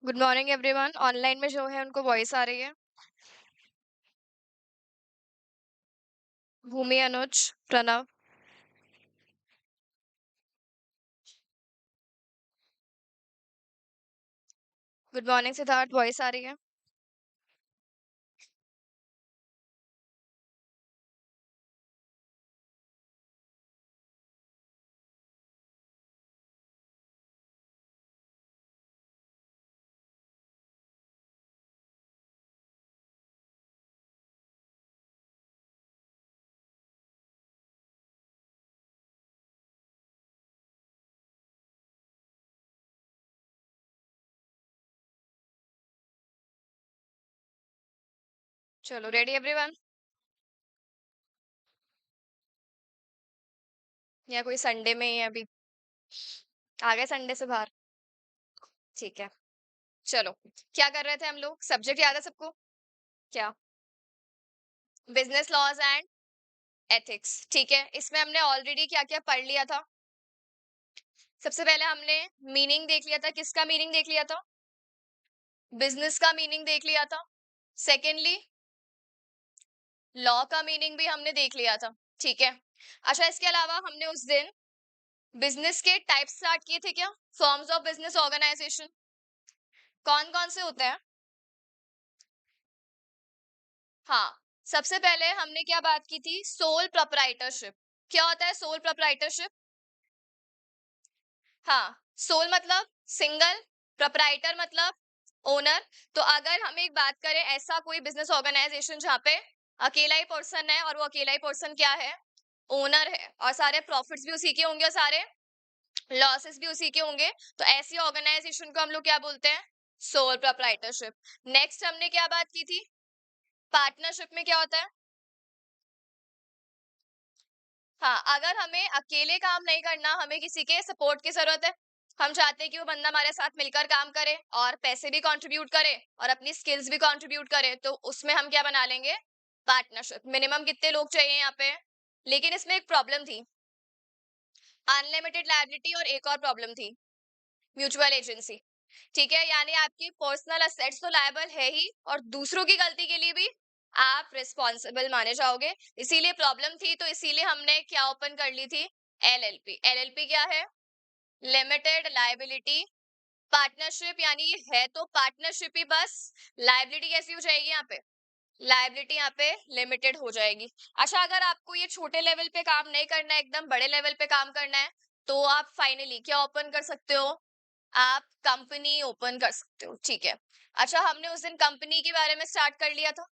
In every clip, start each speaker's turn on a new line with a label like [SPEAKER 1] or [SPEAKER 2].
[SPEAKER 1] Good morning everyone. Online में जो है उनको वॉइस आ रही है। Bhumi, Anuj, Pranav. Good morning Siddharth, voice आ रही है। चलो, रेडी एवरीवन? या कोई संडे में ही है अभी? आ गए संडे से बाहर? ठीक है। चलो, क्या कर रहे थे हम लोग? सब्जेक्ट याद है सबको? क्या? Business laws and ethics. ठीक है, इसमें हमने ऑलरेडी क्या क्या पढ़ लिया था? सबसे पहले हमने मीनिंग देख लिया था। किसका मीनिंग देख लिया था? बिजनेस का मीनिंग देख लिया था। सेकेंडली, लॉ का मीनिंग भी हमने देख लिया था। ठीक है। अच्छा, इसके अलावा हमने उस दिन बिजनेस के टाइप्स स्टार्ट किए थे क्या? फॉर्म्स ऑफ बिजनेस ऑर्गेनाइजेशन कौन कौन से होते हैं? हाँ, सबसे पहले हमने क्या बात की थी? Sole proprietorship. क्या होता है सोल प्रोप्राइटरशिप? हाँ, सोल मतलब सिंगल, प्रोप्राइटर मतलब ओनर। तो अगर हम एक बात करें, ऐसा कोई बिजनेस ऑर्गेनाइजेशन जहाँ पे अकेला ही पर्सन है और वो अकेला ही पर्सन क्या है? ओनर है, और सारे प्रॉफिट्स भी उसी के होंगे और सारे लॉसेस भी उसी के होंगे। तो ऐसी ऑर्गेनाइजेशन को हम लोग क्या बोलते हैं? Sole proprietorship. नेक्स्ट हमने क्या बात की थी? पार्टनरशिप में क्या होता है? हाँ, अगर हमें अकेले काम नहीं करना, हमें किसी के सपोर्ट की जरूरत है। हम चाहते हैं कि वो बंदा हमारे साथ मिलकर काम करे और पैसे भी कंट्रीब्यूट करे और अपनी स्किल्स भी कंट्रीब्यूट करे, तो उसमें हम क्या बना लेंगे? पार्टनरशिप। मिनिमम कितने लोग चाहिए यहाँ पे? लेकिन इसमें एक प्रॉब्लम थी, अनलिमिटेड लायबिलिटी, और एक और प्रॉब्लम थी, म्यूचुअल एजेंसी। ठीक है, यानी आपकी पर्सनल असेट्स तो लायबल है ही, और दूसरों की गलती के लिए भी आप रिस्पॉन्सिबल माने जाओगे। इसीलिए प्रॉब्लम थी, तो इसीलिए हमने क्या ओपन कर ली थी? एलएलपी। एलएलपी क्या है? Limited liability partnership. यानी ये है तो पार्टनरशिप ही, बस लायबिलिटी कैसी हो जाएगी यहाँ पे? लायबिलिटी यहाँ पे लिमिटेड हो जाएगी। अच्छा, अगर आपको ये छोटे लेवल पे काम नहीं करना है, एकदम बड़े लेवल पे काम करना है, तो आप फाइनली क्या ओपन कर सकते हो? आप कंपनी ओपन कर सकते हो। ठीक है। अच्छा, हमने उस दिन कंपनी के बारे में स्टार्ट कर लिया था।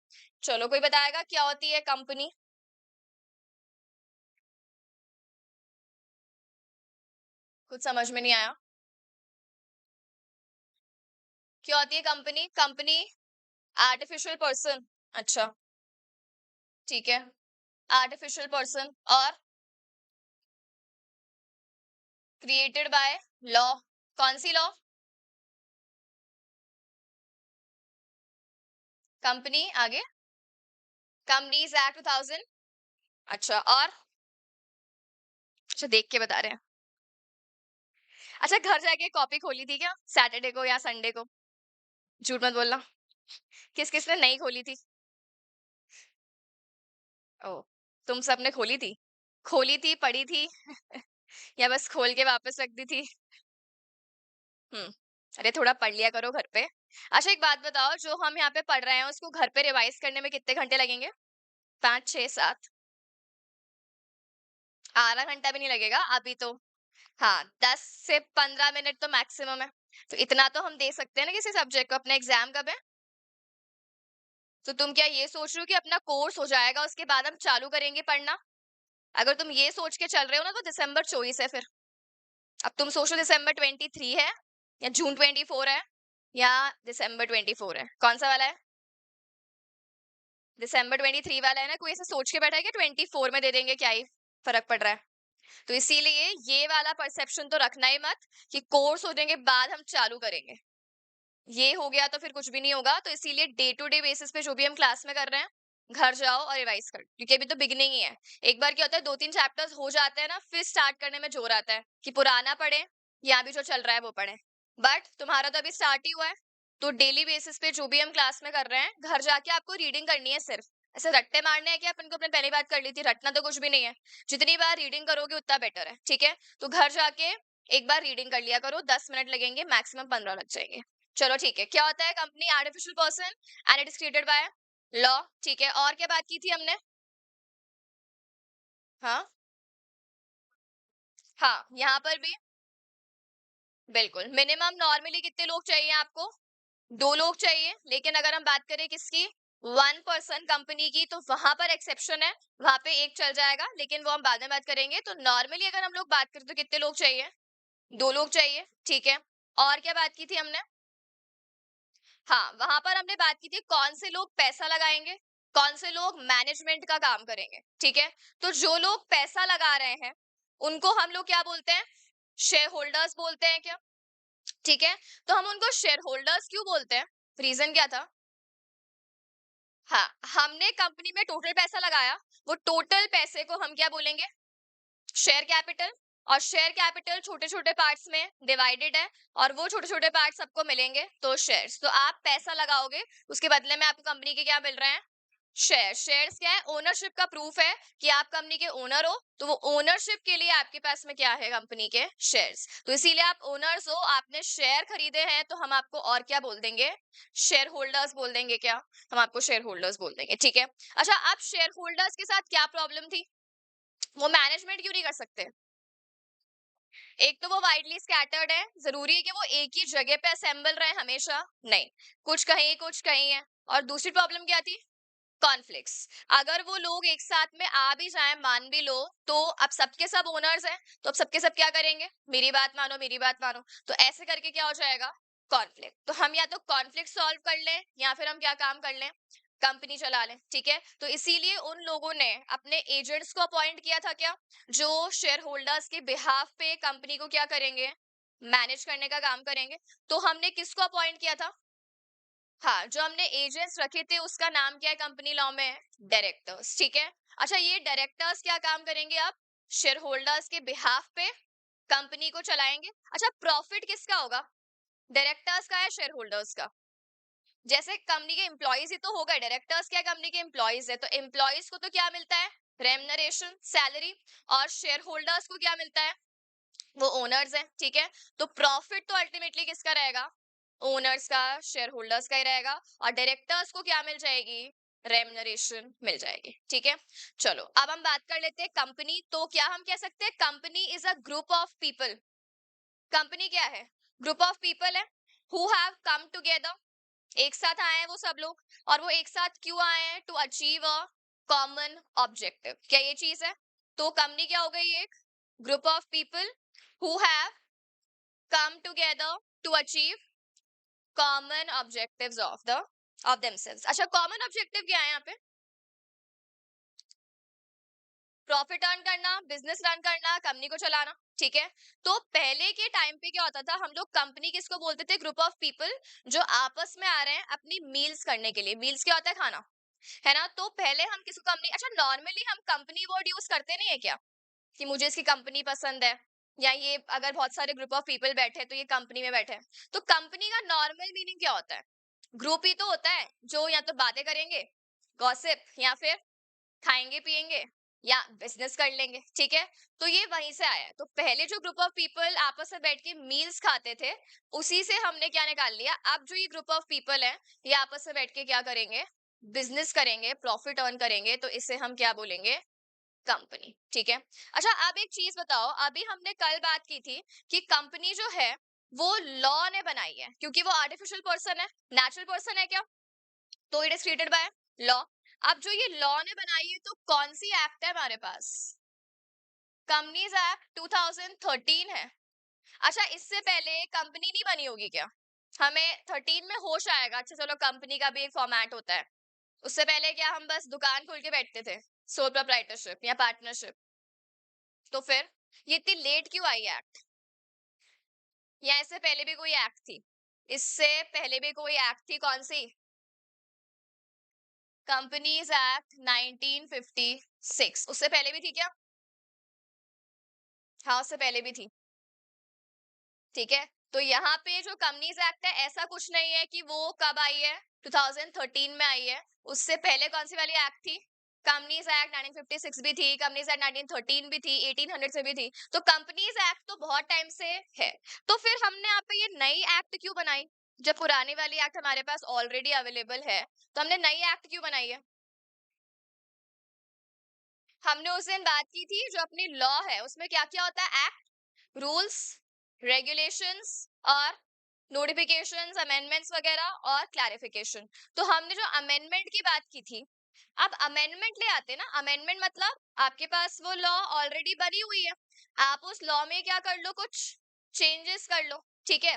[SPEAKER 1] चलो, कोई बताएगा क्या होती है कंपनी? कुछ समझ में नहीं आया। क्या होती है कंपनी? Company artificial person. अच्छा, ठीक है। आर्टिफिशियल पर्सन और क्रिएटेड बाय लॉ। कौन सी लॉ? कंपनी आगे, कंपनीज एक्ट 2000। अच्छा, और? अच्छा, देख के बता रहे हैं। अच्छा, घर जाके कॉपी खोली थी क्या सैटरडे को या संडे को? झूठ मत बोलना। किस किस ने नहीं खोली थी? ओ, तुम सबने खोली थी? खोली थी, पढ़ी थी, या बस खोल के वापस रख दी थी? हम्म। अरे, थोड़ा पढ़ लिया करो घर पे। अच्छा, एक बात बताओ, जो हम यहाँ पे पढ़ रहे हैं उसको घर पे रिवाइज करने में कितने घंटे लगेंगे? 5, 6, 7? आधा घंटा भी नहीं लगेगा अभी तो। हाँ, 10 से 15 मिनट तो मैक्सिमम है। तो इतना तो हम दे सकते हैं ना किसी सब्जेक्ट को। अपना एग्जाम कब है? तो तुम क्या ये सोच रहे हो कि अपना कोर्स हो जाएगा उसके बाद हम चालू करेंगे पढ़ना? अगर तुम ये सोच के चल रहे हो ना, तो दिसंबर 24 है फिर। अब तुम सोचो, दिसंबर 23 है या जून 24 है या दिसंबर 24 है? कौन सा वाला है? दिसंबर 23 वाला है ना। कोई ऐसा सोच के बैठा है कि 24 में दे देंगे, क्या ही फर्क पड़ रहा है? तो इसीलिए ये वाला परसेप्शन तो रखना ही मत कि कोर्स होने के बाद हम चालू करेंगे। ये हो गया तो फिर कुछ भी नहीं होगा। तो इसीलिए डे टू डे बेसिस पे जो भी हम क्लास में कर रहे हैं, घर जाओ और रिवाइज कर, क्योंकि अभी तो बिगिनिंग ही है। एक बार क्या होता है, 2-3 चैप्टर्स हो जाते हैं ना, फिर स्टार्ट करने में जोर आता है कि पुराना पढ़े या अभी जो चल रहा है वो पढ़े। बट तुम्हारा तो अभी स्टार्ट ही हुआ है। तो डेली बेसिस पे जो भी हम क्लास में कर रहे हैं, घर जाके आपको रीडिंग करनी है सिर्फ। ऐसे रट्टे मारने हैं कि अपन को, अपने पहली बात कर ली थी, रटना तो कुछ भी नहीं है। जितनी बार रीडिंग करोगे उतना बेटर है, ठीक है? तो घर जाके एक बार रीडिंग कर लिया करो, 10 मिनट लगेंगे, मैक्सिमम 15 लग जाएंगे। चलो ठीक है, क्या होता है company? Artificial person and it is created by law, ठीक है। और क्या बात की थी हमने? हाँ, हाँ, यहाँ पर भी बिल्कुल मिनिमम नॉर्मली कितने लोग चाहिए आपको? 2 लोग चाहिए। लेकिन अगर हम बात करें किसकी, 1 पर्सन कंपनी की, तो वहां पर एक्सेप्शन है, वहां पे एक चल जाएगा, लेकिन वो हम बाद में बात करेंगे। तो नॉर्मली अगर हम लोग बात करें तो कितने लोग चाहिए? 2 लोग चाहिए, ठीक है। और क्या बात की थी हमने? हाँ, वहां पर हमने बात की थी कौन से लोग पैसा लगाएंगे, कौन से लोग मैनेजमेंट का काम करेंगे, ठीक है। तो जो लोग पैसा लगा रहे हैं उनको हम लोग क्या बोलते हैं? शेयर होल्डर्स बोलते हैं क्या? ठीक है। तो हम उनको शेयर होल्डर्स क्यों बोलते हैं? रीजन क्या था? हाँ, हमने कंपनी में टोटल पैसा लगाया, वो टोटल पैसे को हम क्या बोलेंगे? Share capital. और शेयर कैपिटल छोटे छोटे पार्ट्स में डिवाइडेड है, और वो छोटे छोटे पार्ट सबको मिलेंगे तो शेयर्स। तो आप पैसा लगाओगे, उसके बदले में आपको कंपनी के क्या मिल रहे हैं? शेयर। शेयर्स क्या है? ओनरशिप का प्रूफ है कि आप कंपनी के ओनर हो। तो वो ओनरशिप के लिए आपके पास में क्या है? कंपनी के शेयर्स। तो इसीलिए आप ओनर्स हो, आपने शेयर खरीदे हैं, तो हम आपको और क्या बोल देंगे? शेयर होल्डर्स बोल देंगे क्या? हम आपको शेयर होल्डर्स बोल देंगे, ठीक है। अच्छा, आप शेयर होल्डर्स के साथ क्या प्रॉब्लम थी? वो मैनेजमेंट क्यों नहीं कर सकते? एक तो वो वाइडली स्कैटर्ड है, जरूरी है कि वो एक ही जगह पे असेंबल रहे हमेशा? नहीं, कुछ कहीं है। और दूसरी प्रॉब्लम क्या थी? कॉन्फ्लिक्ट्स। अगर वो लोग एक साथ में आ भी जाएं, मान भी लो, तो अब सबके सब ओनर्स हैं, तो अब सबके सब क्या करेंगे? मेरी बात मानो, मेरी बात मानो। तो ऐसे करके क्या हो जाएगा? कॉन्फ्लिक्ट। तो हम या तो कॉन्फ्लिक्ट सॉल्व कर लें, या फिर हम क्या काम कर लें? कंपनी चला लें, ठीक है। तो इसीलिए उन लोगों ने अपने एजेंट्स को अपॉइंट किया था क्या, जो शेयर होल्डर्स के बिहाफ पे कंपनी को क्या करेंगे? मैनेज करने का काम करेंगे। तो हमने किसको अपॉइंट किया था? हाँ, जो हमने एजेंट्स रखे थे उसका नाम क्या है कंपनी लॉ में? डायरेक्टर्स, ठीक है। अच्छा, ये डायरेक्टर्स क्या काम करेंगे अब? शेयर होल्डर्स के बिहाफ पे कंपनी को चलाएंगे। अच्छा, प्रॉफिट किसका होगा? डायरेक्टर्स का है, शेयर होल्डर्स का? जैसे कंपनी के एम्प्लॉइज ही तो हो गए, डायरेक्टर्स क्या कंपनी के एम्प्लॉइज है, तो एम्प्लॉइज को तो क्या मिलता है? Remuneration, salary. और शेयर होल्डर्स को क्या मिलता है? वो ओनर्स हैं, ठीक है। तो प्रॉफिट तो अल्टीमेटली किसका रहेगा? ओनर्स का, शेयर होल्डर्स का ही रहेगा। और डायरेक्टर्स को क्या मिल जाएगी? रेमनरेशन मिल जाएगी, ठीक है। चलो, अब हम बात कर लेते हैं कंपनी। तो क्या हम कह सकते हैं company is a group of people? Company क्या है? ग्रुप ऑफ पीपल है हु हैव कम टुगेदर, एक साथ आए हैं वो सब लोग। और वो एक साथ क्यों आए हैं? To achieve a common objective. क्या ये चीज है? तो कंपनी क्या हो गई? एक group of people who have come together to achieve common objectives of themselves। अच्छा, कॉमन ऑब्जेक्टिव क्या है यहाँ पे? प्रॉफिट अर्न करना, बिजनेस रन करना, कंपनी को चलाना, ठीक है। तो पहले के टाइम पे क्या होता था, हम लोग कंपनी किसको बोलते थे? ग्रुप ऑफ पीपल जो आपस में आ रहे हैं अपनी मील्स करने के लिए। मील्स क्या होता है? खाना, है ना। तो पहले हम किसको कंपनी, अच्छा नॉर्मली हम कंपनी वर्ड यूज करते नहीं है क्या, कि मुझे इसकी कंपनी पसंद है, या ये अगर बहुत सारे ग्रुप ऑफ पीपल बैठे हैं तो ये कंपनी में बैठे हैं। तो कंपनी का नॉर्मल मीनिंग क्या होता है? ग्रुप ही तो होता है, जो या तो बातें करेंगे, गॉसिप, या फिर खाएंगे पिएंगे, या बिजनेस कर लेंगे, ठीक है। तो ये वहीं से आया है। तो पहले जो ग्रुप ऑफ पीपल आपस में बैठ के मील्स खाते थे, उसी से हमने क्या निकाल लिया, अब जो ये ग्रुप ऑफ पीपल है, ये आपस में बैठ के क्या करेंगे? बिजनेस करेंगे, प्रॉफिट अर्न करेंगे, तो इसे हम क्या बोलेंगे? कंपनी, ठीक है। अच्छा, अब एक चीज बताओ, अभी हमने कल बात की थी कि कंपनी जो है वो लॉ ने बनाई है, क्योंकि वो आर्टिफिशियल पर्सन है, नेचुरल पर्सन है क्या? तो it is created by law. अब जो ये लॉ ने बनाई है, तो कौन सी एक्ट है हमारे पास? कंपनीज एक्ट 2013 है। अच्छा, इससे पहले कंपनी नहीं बनी होगी क्या? हमें 13 में होश आएगा, अच्छा चलो कंपनी का भी एक फॉर्मेट होता है। उससे पहले क्या हम बस दुकान खोल के बैठते थे, सोल प्रोप्राइटरशिप या पार्टनरशिप? तो फिर ये इतनी लेट क्यों आई एक्ट? या इससे पहले भी कोई एक्ट थी? इससे पहले भी कोई एक्ट थी, कौन सी? Companies act 1956। उससे पहले भी थी क्या? हाँ, उससे पहले भी थी, ठीक है। तो यहाँ पे जो कंपनीज एक्ट है, ऐसा कुछ नहीं है कि वो कब आई है, 2013 में आई है। उससे पहले कौन सी वाली एक्ट थी? कंपनीज एक्ट 1956 भी थी, कंपनीज एक्ट 1913 भी थी, 1800 से भी थी। तो कंपनीज एक्ट तो बहुत टाइम से है। तो फिर हमने यहाँ पे ये नई एक्ट क्यों बनाई? जब पुरानी वाली एक्ट हमारे पास ऑलरेडी अवेलेबल है, तो हमने नई एक्ट क्यों बनाई है? हमने उस दिन बात की थी, जो अपनी लॉ है उसमें क्या क्या होता है? एक्ट, रूल्स, रेगुलेशंस और नोटिफिकेशंस, अमेंडमेंट्स वगैरह और क्लैरिफिकेशन। तो हमने जो अमेंडमेंट की बात की थी, अब अमेंडमेंट ले आते ना। अमेंडमेंट मतलब आपके पास वो लॉ ऑलरेडी बनी हुई है, आप उस लॉ में क्या कर लो, कुछ चेंजेस कर लो, ठीक है?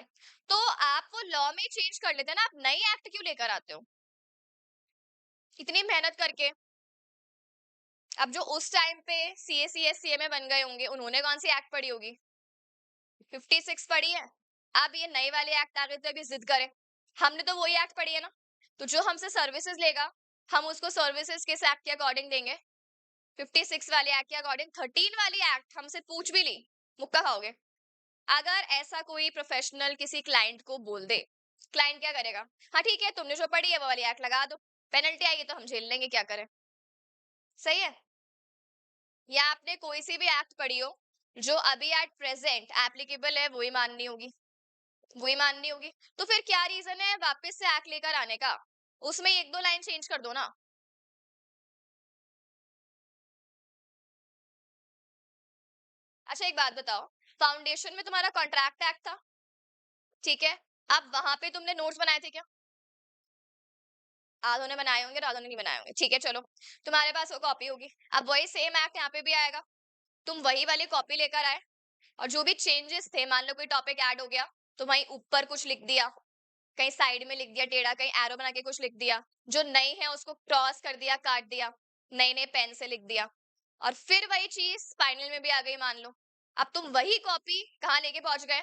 [SPEAKER 1] तो आप वो लॉ में चेंज कर लेते हैं ना, आप नई एक्ट क्यों लेकर आते हो इतनी मेहनत करके? अब जो उस टाइम पे सीए सीएससीए में बन गए होंगे, उन्होंने कौन सी एक्ट पढ़ी होगी? 56 पढ़ी है। अब ये नई वाली एक्ट आ गई तो अभी जिद करे, हमने तो वही एक्ट पढ़ी है ना। तो जो हमसे सर्विसेज लेगा, हम उसको सर्विसेज किस एक्ट के अकॉर्डिंग देंगे? 56 वाली एक्ट के अकॉर्डिंग। 13 वाली एक्ट हमसे पूछ भी ली, मुक्का खाओगे। अगर ऐसा कोई प्रोफेशनल किसी क्लाइंट को बोल दे, क्लाइंट क्या करेगा? हाँ ठीक है, तुमने जो पढ़ी है वो वाली एक्ट लगा दो, पेनल्टी आएगी तो हम झेल लेंगे, क्या करें? सही है। या आपने कोई सी भी एक्ट पढ़ी हो, जो अभी एट प्रेजेंट एप्लीकेबल है, वही माननी होगी, वही माननी होगी। तो फिर क्या रीजन है वापस से एक्ट लेकर आने का? उसमें एक दो लाइन चेंज कर दो ना। अच्छा एक बात बताओ, फाउंडेशन में तुम्हारा कॉन्ट्रैक्ट एक्ट था, ठीक है? अब वहां पे तुमने नोट्स बनाए थे क्या? आधों ने बनाए होंगे और आधों ने नहीं बनाए होंगे, ठीक है चलो। तुम्हारे पास वो कॉपी होगी। अब वही सेम एक्ट यहाँ पे भी आएगा, तुम वही वाली कॉपी लेकर आए, और जो भी चेंजेस थे, मान लो कोई टॉपिक ऐड हो गया, तो वहीं ऊपर कुछ लिख दिया, कहीं साइड में लिख दिया टेढ़ा, कहीं एरो बना के कुछ लिख दिया, जो नई है उसको क्रॉस कर दिया, काट दिया, नई नई पेन से लिख दिया, और फिर वही चीज फाइनल में भी आ गई मान लो। अब तुम वही कॉपी कहाँ लेके पहुंच गए?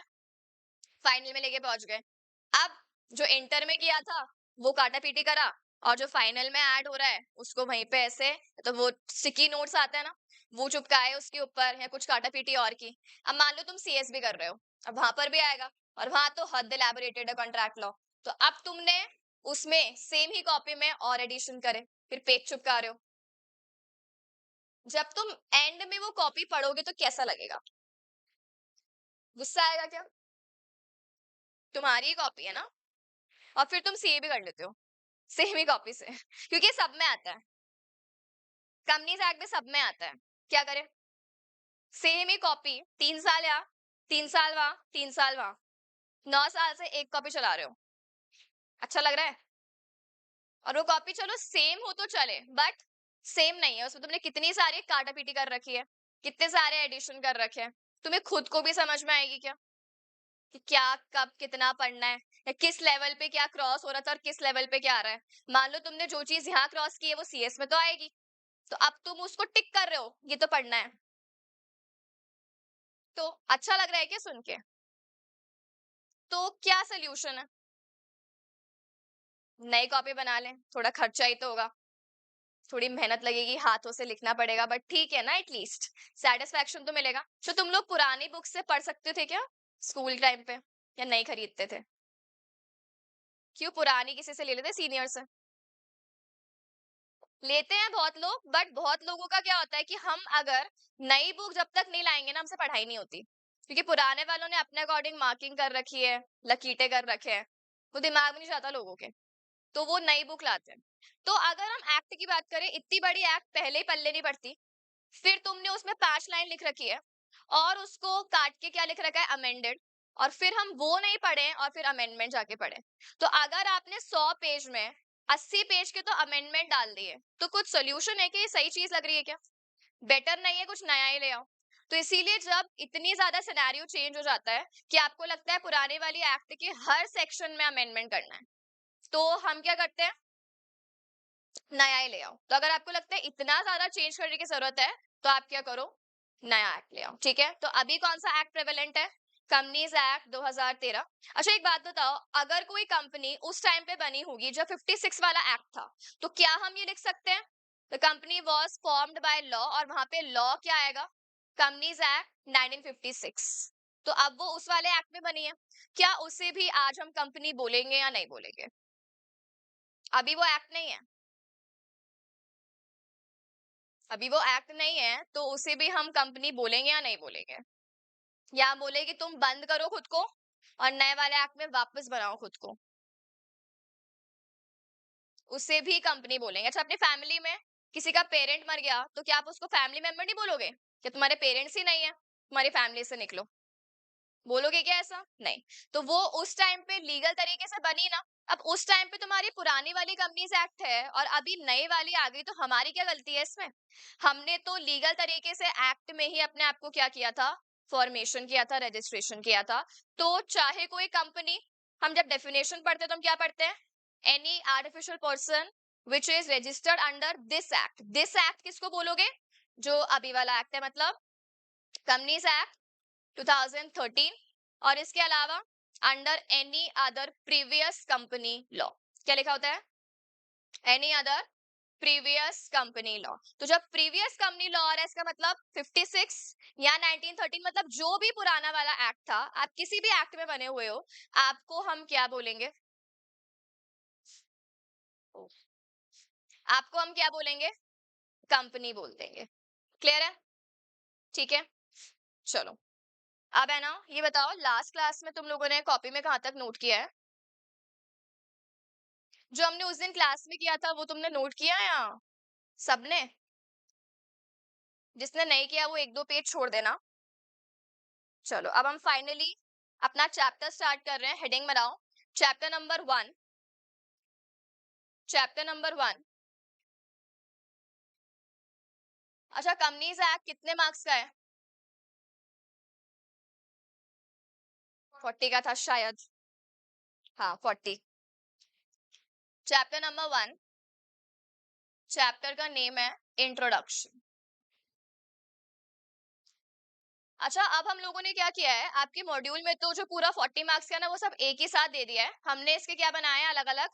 [SPEAKER 1] फाइनल में लेके पहुंच गए। अब जो इंटर में किया था वो काटा पीटी करा, और जो फाइनल में ऐड हो रहा है उसको वहीं पे ऐसे, तो वो स्टिकी नोट्स आते हैं ना, वो चिपकाए उसके ऊपर, या कुछ काटा पीटी और की। अब मान लो तुम सीएस भी कर रहे हो, अब वहां पर भी आएगा, और वहां तो हद एलैबोरेटेड है कॉन्ट्रैक्ट लॉ। तो अब तुमने उसमें सेम ही कॉपी में और एडिशन करे, फिर पेज चिपका रहे हो। जब तुम एंड में वो कॉपी पढ़ोगे तो कैसा लगेगा? गुस्सा आएगा क्या? तुम्हारी ही कॉपी है ना, और फिर तुम सीए भी कर लेते हो सेम ही कॉपी से क्योंकि सब में आता है, कंपनीज एक्ट में सब में आता है। क्या करें? सेम ही कॉपी, 3 साल यहाँ, 3 साल वहां, 3 साल वहां, 9 साल से एक कॉपी चला रहे हो। अच्छा लग रहा है? और वो कॉपी चलो सेम हो तो चले, बट सेम नहीं है, उसमें तुमने कितनी सारी काटा पीटी कर रखी है, कितने सारे एडिशन कर रखे हैं। तुम्हें खुद को भी समझ में आएगी क्या कि क्या कब कितना पढ़ना है, या किस लेवल पे क्या क्रॉस हो रहा था और किस लेवल पे क्या आ रहा है? मान लो तुमने जो चीज यहाँ क्रॉस की है वो सीएस में तो आएगी, तो अब तुम उसको टिक कर रहे हो, ये तो पढ़ना है। तो अच्छा लग रहा है क्या सुन के? तो क्या सोल्यूशन है? नई कॉपी बना लें, थोड़ा खर्चा ही तो होगा, थोड़ी मेहनत लगेगी, हाथों से लिखना पड़ेगा, बट ठीक है ना, एटलीस्ट सेटिस्फेक्शन तो मिलेगा। तो तुम लोग पुरानी बुक से पढ़ सकते थे क्या स्कूल टाइम पे, या नहीं खरीदते थे? क्यों, पुरानी किसी से ले लेते, सीनियर से? लेते हैं बहुत लोग, बट बहुत लोगों का क्या होता है कि हम अगर नई बुक जब तक नहीं लाएंगे ना, हमसे पढ़ाई नहीं होती, क्योंकि पुराने वालों ने अपने अकॉर्डिंग मार्किंग कर रखी है, लकीटे कर रखे हैं, वो दिमाग में नहीं जाता लोगों के, तो वो नई बुक लाते हैं। तो अगर हम एक्ट की बात करें, इतनी बड़ी एक्ट पहले ही पल्ले नहीं पड़ती, फिर तुमने उसमें 5 लाइन लिख रखी है, और उसको काट के क्या लिख रखा है, अमेंडेड, और फिर हम वो नहीं पढ़े और फिर अमेंडमेंट जाके पढ़े। तो अगर आपने 100 पेज में 80 पेज के तो अमेंडमेंट डाल दिए, तो कुछ सोल्यूशन है कि ये सही चीज लग रही है क्या? बेटर नहीं है, कुछ नया ही ले आओ। तो इसीलिए जब इतनी ज्यादा सिनेरियो चेंज हो जाता है कि आपको लगता है पुराने वाली एक्ट के हर सेक्शन में अमेंडमेंट करना है, तो हम क्या करते हैं, नया ही ले आओ। तो अगर आपको लगता है इतना ज्यादा चेंज करने की जरूरत है, तो आप क्या करो, नया एक्ट ले आओ, ठीक है? तो अभी कौन सा एक्ट प्रेवलेंट है? Companies act 2013। अच्छा एक बात बताओ, अगर कोई कंपनी उस टाइम पे बनी होगी जब 56 वाला एक्ट था, तो क्या हम ये लिख सकते हैं, the company was formed by law, और वहां पे लॉ क्या आएगा, कंपनीज एक्ट 1956, तो अब वो उस वाले एक्ट में बनी है, क्या उसे भी आज हम कंपनी बोलेंगे या नहीं बोलेंगे? अभी वो एक्ट नहीं है, अभी वो एक्ट नहीं है, तो उसे भी हम कंपनी बोलेंगे या नहीं बोलेंगे? या बोले कि तुम बंद करो खुद को और नए वाले एक्ट में वापस बनाओ खुद को, उसे भी कंपनी बोलेंगे। अच्छा, अपनी फैमिली में किसी का पेरेंट मर गया तो क्या आप उसको फैमिली मेंबर नहीं बोलोगे? कि तुम्हारे पेरेंट्स ही नहीं है, तुम्हारी फैमिली से निकलो, बोलोगे क्या ऐसा? नहीं। तो वो उस टाइम पे लीगल तरीके से बनी ना। अब उस टाइम पे तुम्हारी पुरानी वाली कंपनीज एक्ट है और अभी नई वाली आ गई, तो हमारी क्या गलती है इसमें? हमने तो लीगल तरीके से एक्ट में ही अपने आप को क्या किया था, फॉर्मेशन किया था, रजिस्ट्रेशन किया था। तो चाहे कोई कंपनी, हम जब डेफिनेशन पढ़ते हैं तो हम क्या पढ़ते हैं? Any artificial person which is registered under this act. This act किसको बोलोगे? जो अभी वाला एक्ट है, मतलब कंपनीज एक्ट 2013। और इसके अलावा under any other previous company law, क्या लिखा होता है? Any other previous company law. तो जब प्रीवियस कंपनी लॉ आ रहा है, इसका मतलब 56 या 1913, मतलब जो भी पुराना वाला एक्ट था, आप किसी भी एक्ट में बने हुए हो, आपको हम क्या बोलेंगे? आपको हम क्या बोलेंगे? कंपनी बोल देंगे। क्लियर है? ठीक है, चलो। अब है ना, ये बताओ, लास्ट क्लास में तुम लोगों ने कॉपी में कहाँ तक नोट किया है? जो हमने उस दिन क्लास में किया था वो तुमने नोट किया या सबने? जिसने नहीं किया वो एक दो पेज छोड़ देना। चलो, अब हम फाइनली अपना चैप्टर स्टार्ट कर रहे हैं। हेडिंग बनाओ, चैप्टर नंबर 1। Chapter number 1। अच्छा, कंपनीज एक्ट कितने मार्क्स का है? 40 का था शायद। हाँ, 40। चैप्टर नंबर 1, चैप्टर का नेम है इंट्रोडक्शन। अच्छा, अब हम लोगों ने क्या किया है, आपके मॉड्यूल में तो जो पूरा 40 मार्क्स का ना, वो सब एक ही साथ दे दिया है। हमने इसके क्या बनाए हैं, अलग अलग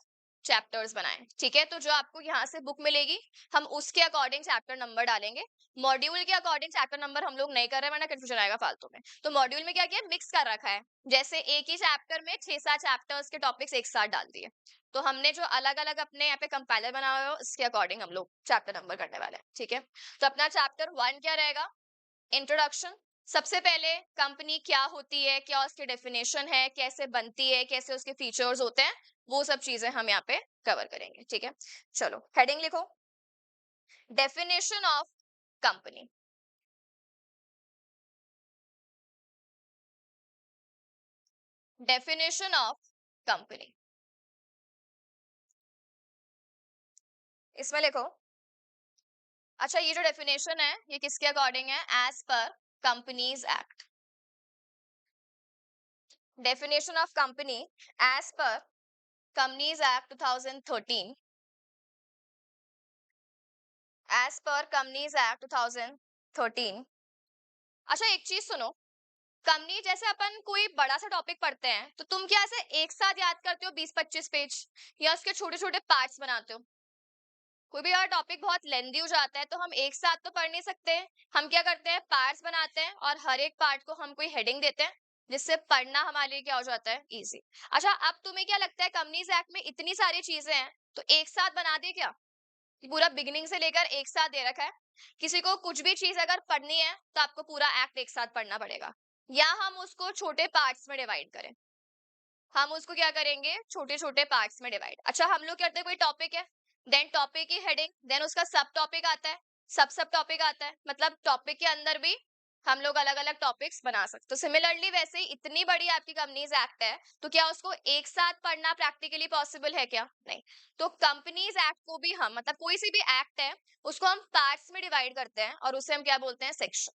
[SPEAKER 1] चैप्टर्स बनाए। ठीक है, तो जो आपको यहाँ से बुक मिलेगी, हम उसके अकॉर्डिंग चैप्टर नंबर डालेंगे। मॉड्यूल के अकॉर्डिंग चैप्टर नंबर हम लोग नहीं कर रहे, वरना कंफ्यूजन आएगा फालतू में। तो मॉड्यूल में क्या किया, मिक्स कर रखा है। जैसे एक ही चैप्टर में 6-7 चैप्टर्स के टॉपिक्स एक साथ डाल दिए। तो हमने जो अलग अलग अपने यहाँ पे कंपाइलर बनाया हुआ है, उसके अकॉर्डिंग हम लोग चैप्टर नंबर करने वाले हैं। ठीक है, तो अपना चैप्टर 1 क्या रहेगा? इंट्रोडक्शन। सबसे पहले कंपनी क्या होती है, क्या उसकी डेफिनेशन है, कैसे बनती है, कैसे उसके फीचर्स होते हैं, वो सब चीजें हम यहाँ पे कवर करेंगे। ठीक है, चलो हेडिंग लिखो, definition of company. Definition of company, इसमें लिखो। अच्छा, ये जो डेफिनेशन है ये किसके अकॉर्डिंग है? As per companies act. Definition of company as per companies act 2013। As per companies act 2013। अच्छा, एक चीज सुनो, कंपनी जैसे अपन कोई बड़ा सा टॉपिक पढ़ते हैं, तो तुम क्या ऐसे एक साथ याद करते हो 20-25 पेज, या उसके छोटे छोटे पार्ट्स बनाते हो? कोई भी अगर टॉपिक बहुत लेंदी हो जाता है तो हम एक साथ तो पढ़ नहीं सकते। हम क्या करते हैं, पार्ट्स बनाते हैं और हर एक पार्ट को हम कोई हेडिंग देते हैं, जिससे पढ़ना हमारे लिए क्या हो जाता है, इजी। अच्छा, अब तुम्हें क्या लगता है, कंपनीज एक्ट में इतनी सारी चीजें हैं, तो एक साथ बना दे क्या? कि पूरा बिगिनिंग से लेकर एक साथ दे रखा है। किसी को कुछ भी चीज अगर पढ़नी है तो आपको पूरा एक्ट एक साथ पढ़ना पड़ेगा, या हम उसको छोटे पार्ट्स में डिवाइड करें? हम उसको क्या करेंगे, छोटे छोटे पार्ट्स में डिवाइड। अच्छा, हम लोग कहते हैं कोई टॉपिक है, देन टॉपिक की हेडिंग, देन उसका सब टॉपिक आता है, सब सब टॉपिक आता है, मतलब टॉपिक के अंदर भी हम लोग अलग अलग टॉपिक्स बना सकते। तो सिमिलरली वैसे ही इतनी बड़ी आपकी कंपनीज एक्ट है, तो क्या उसको एक साथ पढ़ना प्रैक्टिकली पॉसिबल है क्या? नहीं। तो कंपनीज एक्ट को भी हम, मतलब कोई सी भी एक्ट है, उसको हम पार्ट्स में डिवाइड करते हैं और उसे हम क्या बोलते हैं, सेक्शन।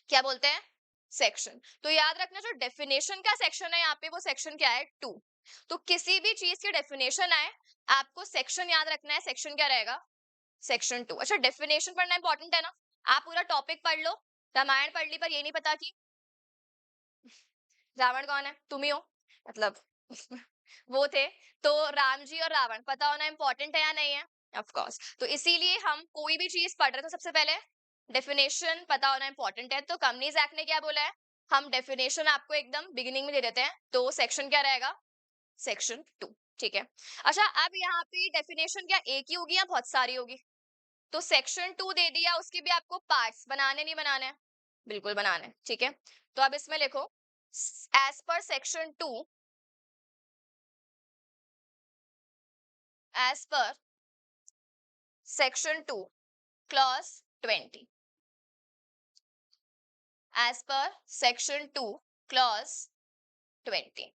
[SPEAKER 1] क्या बोलते हैं? सेक्शन। तो याद रखना, जो डेफिनेशन का सेक्शन है यहाँ पे, वो सेक्शन क्या है, 2। तो किसी भी चीज की डेफिनेशन आए, आपको सेक्शन याद रखना है, सेक्शन क्या रहेगा, सेक्शन 2। अच्छा, डेफिनेशन पढ़ना इंपॉर्टेंट है ना। आप पूरा टॉपिक पढ़ लो, रामायण पढ़ ली, पर ये नहीं पता कि रावण कौन है, तुम ही हो, मतलब वो थे। तो राम जी और रावण पता होना इंपॉर्टेंट है या नहीं है? Of course. तो इसीलिए हम कोई भी चीज पढ़ रहे, तो सबसे पहले डेफिनेशन पता होना इंपॉर्टेंट है। तो कंपनीज एक्ट ने क्या बोला है, हम डेफिनेशन आपको एकदम बिगिनिंग में दे देते हैं, तो सेक्शन क्या रहेगा? सेक्शन 2। ठीक है। अच्छा, अब यहाँ पे डेफिनेशन क्या एक ही होगी या बहुत सारी होगी? तो सेक्शन 2 दे दिया, उसके भी आपको पार्ट्स बनाने नहीं बनाने हैं? बिल्कुल बनाने हैं, ठीक है। तो अब इसमें लिखो, as per section 2, as per section 2 clause 20, as per section 2 clause 20।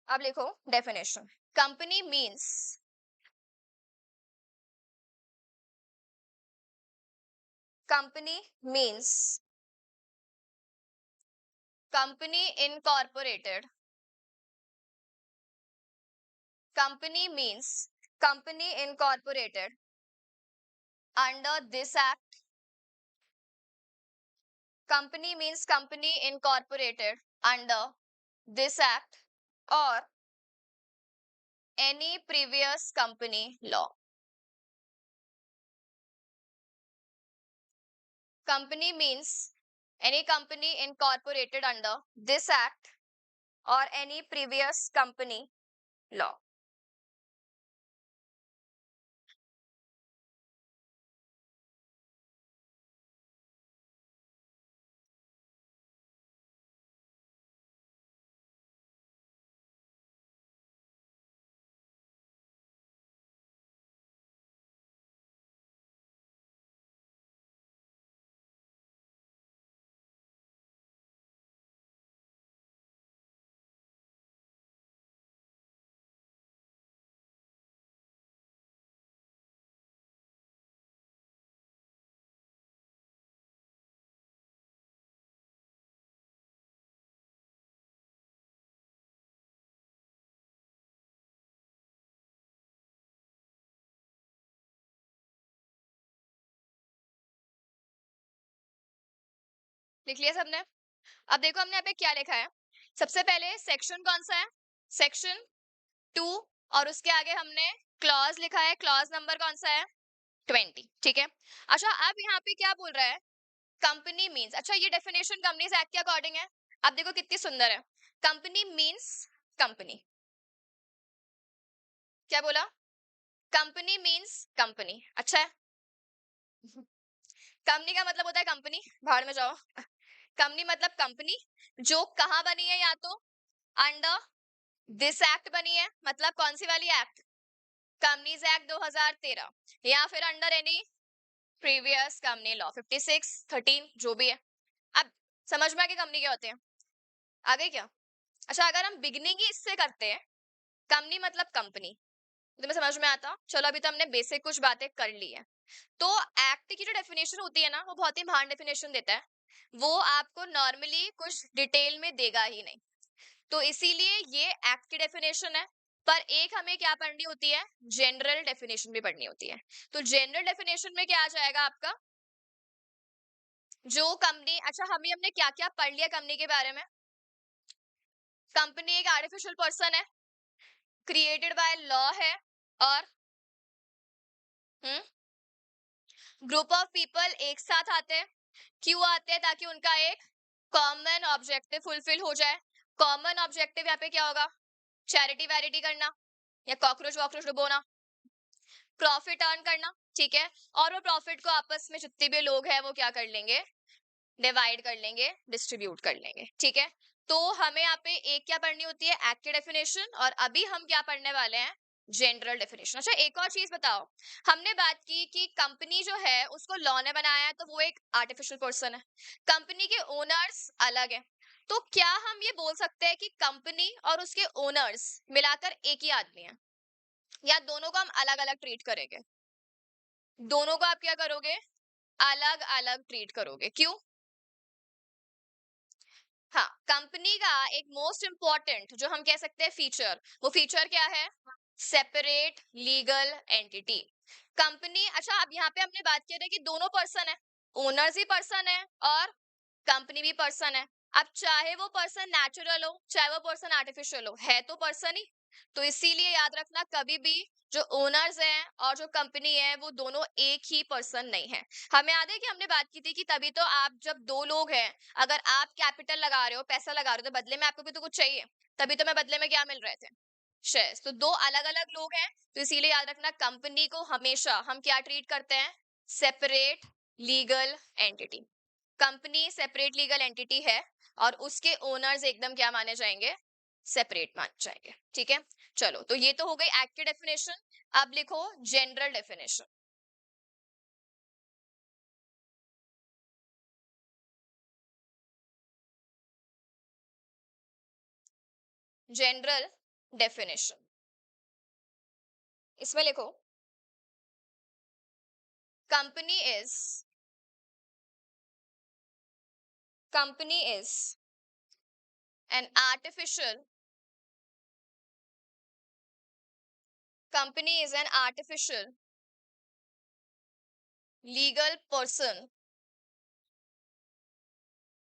[SPEAKER 1] अब लिखो definition. Company means, company means company incorporated, company means company incorporated under this act, company means company incorporated under this act or any previous company law. Company means any company incorporated under this act or any previous company law. लिख लिया सबने? अब देखो हमने यहाँ पे क्या लिखा है। सबसे पहले सेक्शन कौन सा है? सेक्शन 2। और उसके आगे हमने क्लॉज लिखा है, क्लॉज नंबर कौन सा है? 20। ठीक है। अच्छा, अब यहाँ पे क्या बोल रहा है? कंपनी मीन्स, अच्छा ये डेफिनेशन कंपनीज एक्ट के अकॉर्डिंग है। अब देखो कितनी सुंदर है। कंपनी मीन्स कंपनी, क्या बोला? Company means company. अच्छा है। कंपनी का मतलब होता है कंपनी, भाड़ में जाओ। कंपनी मतलब कंपनी जो कहाँ बनी है, या तो अंडर दिस एक्ट बनी है, मतलब कौन सी वाली एक्ट? कंपनीज एक्ट 2013, या फिर under any previous company law 56, 13 जो भी है। अब समझ में आ गया कंपनी क्या होते हैं? आ गई क्या? अच्छा, अगर हम बिगनिंग ही इससे करते हैं, कंपनी मतलब कंपनी, तो तुम्हें समझ में आता? चलो अभी तो हमने बेसिक कुछ बातें कर ली है। तो एक्ट की जो डेफिनेशन होती है ना, वो बहुत ही महान डेफिनेशन देता है। वो आपको नॉर्मली कुछ डिटेल में देगा ही नहीं, तो इसीलिए ये एक्ट की डेफिनेशन है। पर एक हमें क्या पढ़नी होती है? जनरल डेफिनेशन भी पढ़नी होती है। तो जनरल डेफिनेशन में क्या आ जाएगा आपका? जो कंपनी, अच्छा हमने क्या क्या पढ़ लिया कंपनी के बारे में? कंपनी एक आर्टिफिशियल पर्सन है, क्रिएटेड बाय लॉ है, और ग्रुप ऑफ पीपल एक साथ आते हैं। क्यों आते हैं? ताकि उनका एक कॉमन ऑब्जेक्टिव फुलफिल हो जाए। कॉमन ऑब्जेक्टिव यहाँ पे क्या होगा? चैरिटी वैरिटी करना, या कॉकरोच वॉकरोच डुबोना, प्रॉफिट अर्न करना। ठीक है। और वो प्रॉफिट को आपस में जितने भी लोग हैं वो क्या कर लेंगे? डिवाइड कर लेंगे, डिस्ट्रीब्यूट कर लेंगे। ठीक है। तो हमें यहाँ पे एक क्या पढ़नी होती है? एक्ट की डेफिनेशन। और अभी हम क्या पढ़ने वाले हैं? General definition. अच्छा, एक और चीज बताओ। हमने बात की कि कंपनी जो है उसको लॉ ने बनाया है, तो वो एक आर्टिफिशियल पर्सन है। कंपनी के ओनर्स अलग है। तो क्या हम ये बोल सकते हैं कि कंपनी और उसके ओनर्स मिलाकर एक ही आदमी है, या दोनों को हम अलग अलग ट्रीट करेंगे? दोनों को आप क्या करोगे? अलग अलग ट्रीट करोगे। क्यों? हाँ, कंपनी का एक मोस्ट इंपॉर्टेंट जो हम कह सकते हैं फीचर, वो फीचर क्या है? Separate legal entity. कंपनी, अच्छा अब यहाँ पे हमने बात की है कि दोनों पर्सन है, ओनर्स भी पर्सन है और कंपनी भी पर्सन है। अब चाहे वो पर्सन नेचुरल हो, चाहे वो पर्सन आर्टिफिशियल हो, है तो पर्सन ही। तो इसीलिए याद रखना, कभी भी जो ओनर्स हैं और जो कंपनी है वो दोनों एक ही पर्सन नहीं है। हमें याद है कि हमने बात की थी कि तभी तो आप जब दो लोग हैं, अगर आप कैपिटल लगा रहे हो, पैसा लगा रहे हो, तो बदले में आपको भी तो कुछ चाहिए। तभी तो मैं बदले में क्या मिल रहे थे, शेयर्स। तो दो अलग अलग लोग हैं, तो इसीलिए याद रखना कंपनी को हमेशा हम क्या ट्रीट करते हैं, separate legal entity. Company separate legal entity है और उसके ओनर्स एकदम क्या माने जाएंगे, सेपरेट माने जाएंगे। ठीक है, चलो, तो ये तो हो गई एक्ट की डेफिनेशन। अब लिखो जनरल डेफिनेशन। जनरल डेफिनेशन, इसमें लिखो company is, company is an artificial, company is an artificial legal person,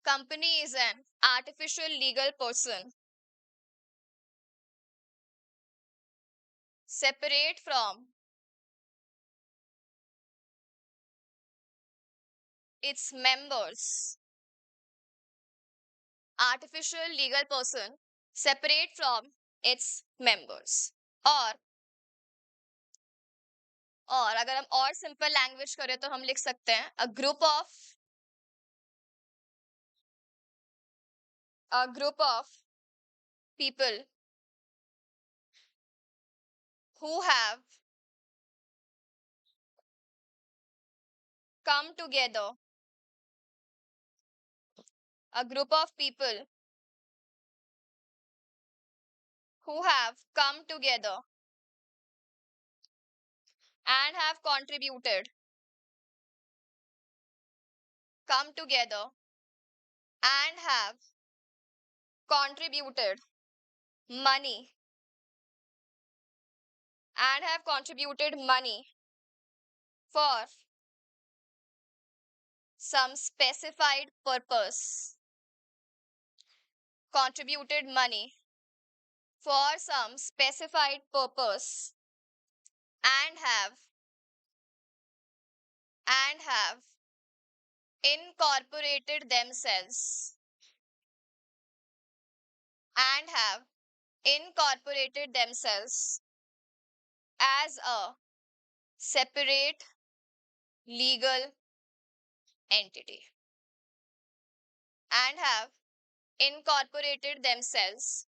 [SPEAKER 1] company is an artificial legal person separate from its members, artificial legal person separate from its members। और अगर हम और simple language करें तो हम लिख सकते हैं a group of people who have come together, a group of people who have come together and have contributed, come together and have contributed money, and have contributed money for some specified purpose, contributed money for some specified purpose, and have incorporated themselves, and have incorporated themselves as a separate legal entity, and have incorporated themselves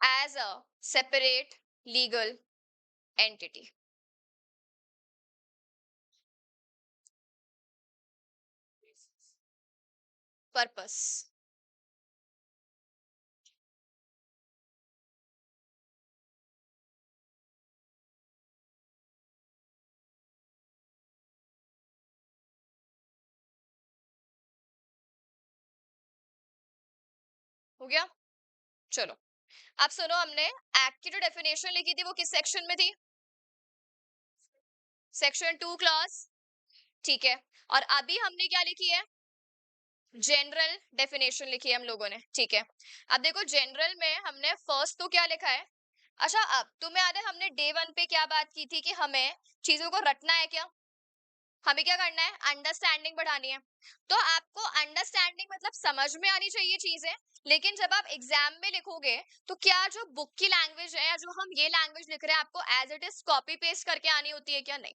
[SPEAKER 1] as a separate legal entity। Purpose, हो गया। चलो, अब सुनो, हमने act की जो definition लिखी थी वो किस सेक्शन में थी, सेक्शन 2 क्लॉज। ठीक है, और अभी हमने क्या लिखी है, जनरल डेफिनेशन लिखी है हम लोगों ने। ठीक है, अब देखो जनरल में हमने फर्स्ट तो क्या लिखा है। अच्छा, अब तुम्हें याद है हमने डे 1 पे क्या बात की थी कि हमें चीजों को रटना है क्या, हमें क्या करना है, अंडरस्टैंडिंग बढ़ानी है। तो आपको अंडरस्टैंडिंग मतलब समझ में आनी चाहिए चीजें, लेकिन जब आप एग्जाम में लिखोगे तो क्या जो बुक की लैंग्वेज है या जो हम ये लैंग्वेज लिख रहे हैं आपको as it is copy paste करके आनी होती है क्या, नहीं।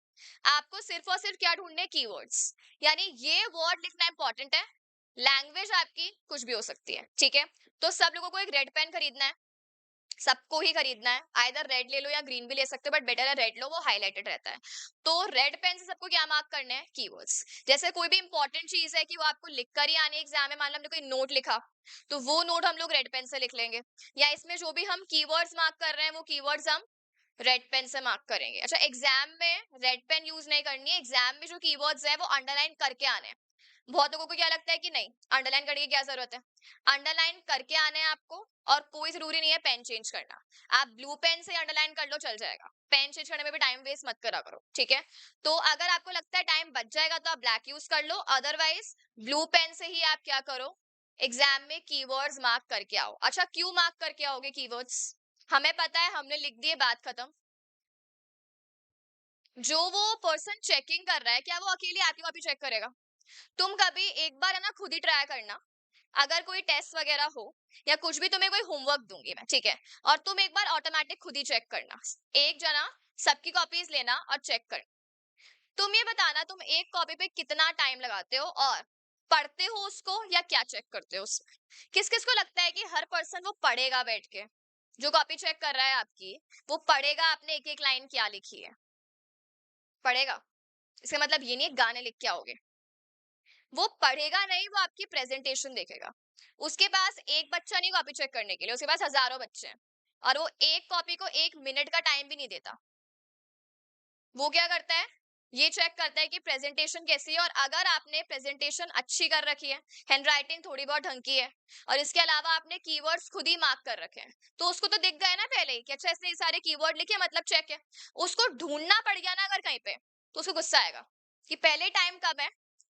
[SPEAKER 1] आपको सिर्फ और सिर्फ क्या ढूंढने, कीवर्ड्स, यानी ये वर्ड लिखना इंपॉर्टेंट है। लैंग्वेज आपकी कुछ भी हो सकती है। ठीक है, तो सब लोगों को एक रेड पेन खरीदना है, सबको ही खरीदना है, आइदर रेड ले लो या ग्रीन भी ले सकते हो, बट बेटर है रेड लो, वो हाईलाइटेड रहता है। तो रेड पेन से सबको क्या मार्क करने हैं, कीवर्ड्स। जैसे कोई भी इंपॉर्टेंट चीज है कि वो आपको लिख कर ही आनी है एग्जाम में, मान लो हमने कोई नोट लिखा तो वो नोट हम लोग रेड पेन से लिख लेंगे, या इसमें जो भी हम कीवर्ड्स मार्क कर रहे हैं वो कीवर्ड्स हम रेड पेन से मार्क करेंगे। अच्छा, एग्जाम में रेड पेन यूज नहीं करनी है, एग्जाम में जो कीवर्ड्स है वो अंडरलाइन करके आने हैं। बहुत लोगों को क्या लगता है कि नहीं, अंडरलाइन करने की क्या जरूरत है, अंडरलाइन करके आने हैं आपको, और कोई जरूरी नहीं है पेन चेंज करना। आप ब्लू पेन से अंडरलाइन कर लो, चल जाएगा, पेन चेंज करने में भी टाइम वेस्ट मत करा करो। ठीक है, तो अगर आपको लगता है टाइम बच जाएगा तो आप ब्लैक यूज कर लो, अदरवाइज ब्लू पेन से ही आप क्या करो, एग्जाम में कीवर्ड्स मार्क करके आओ। अच्छा, क्यों मार्क करके आओगे कीवर्ड्स, हमें पता है हमने लिख दिए, बात खत्म। जो वो पर्सन चेकिंग कर रहा है, क्या वो अकेले आपकी कॉपी चेक करेगा? तुम कभी एक बार है ना खुद ही ट्राई करना, अगर कोई टेस्ट वगैरह हो या कुछ भी, तुम्हें कोई होमवर्क दूंगी मैं, ठीक है, और तुम एक बार ऑटोमेटिक खुद ही चेक करना, एक जना सबकी कॉपीज लेना और चेक कर। तुम ये बताना तुम एक कॉपी पे कितना टाइम लगाते हो, और पढ़ते हो उसको या क्या चेक करते हो उसमें? किस किस को लगता है कि हर पर्सन वो पढ़ेगा बैठ के, जो कॉपी चेक कर रहा है आपकी, वो पढ़ेगा आपने एक एक लाइन क्या लिखी है? पढ़ेगा? इसका मतलब ये नहीं है गाने लिख के आओगे। वो पढ़ेगा नहीं, वो आपकी प्रेजेंटेशन देखेगा। उसके पास एक बच्चा नहीं कॉपी चेक करने के लिए, उसके पास हजारों बच्चे हैं, और वो एक कॉपी को 1 मिनट का टाइम भी नहीं देता। वो क्या करता है, ये चेक करता है कि प्रेजेंटेशन कैसी है, और अगर आपने प्रेजेंटेशन अच्छी कर रखी है, हैंडराइटिंग थोड़ी बहुत ढंग की है, और इसके अलावा आपने कीवर्ड्स खुद ही मार्क कर रखे हैं, तो उसको तो दिख गए ना पहले ही कि अच्छा इसने ये सारे कीवर्ड लिखे, मतलब चेक है। उसको ढूंढना पड़ गया ना अगर कहीं पे, तो उसको गुस्सा आएगा कि पहले टाइम कब है,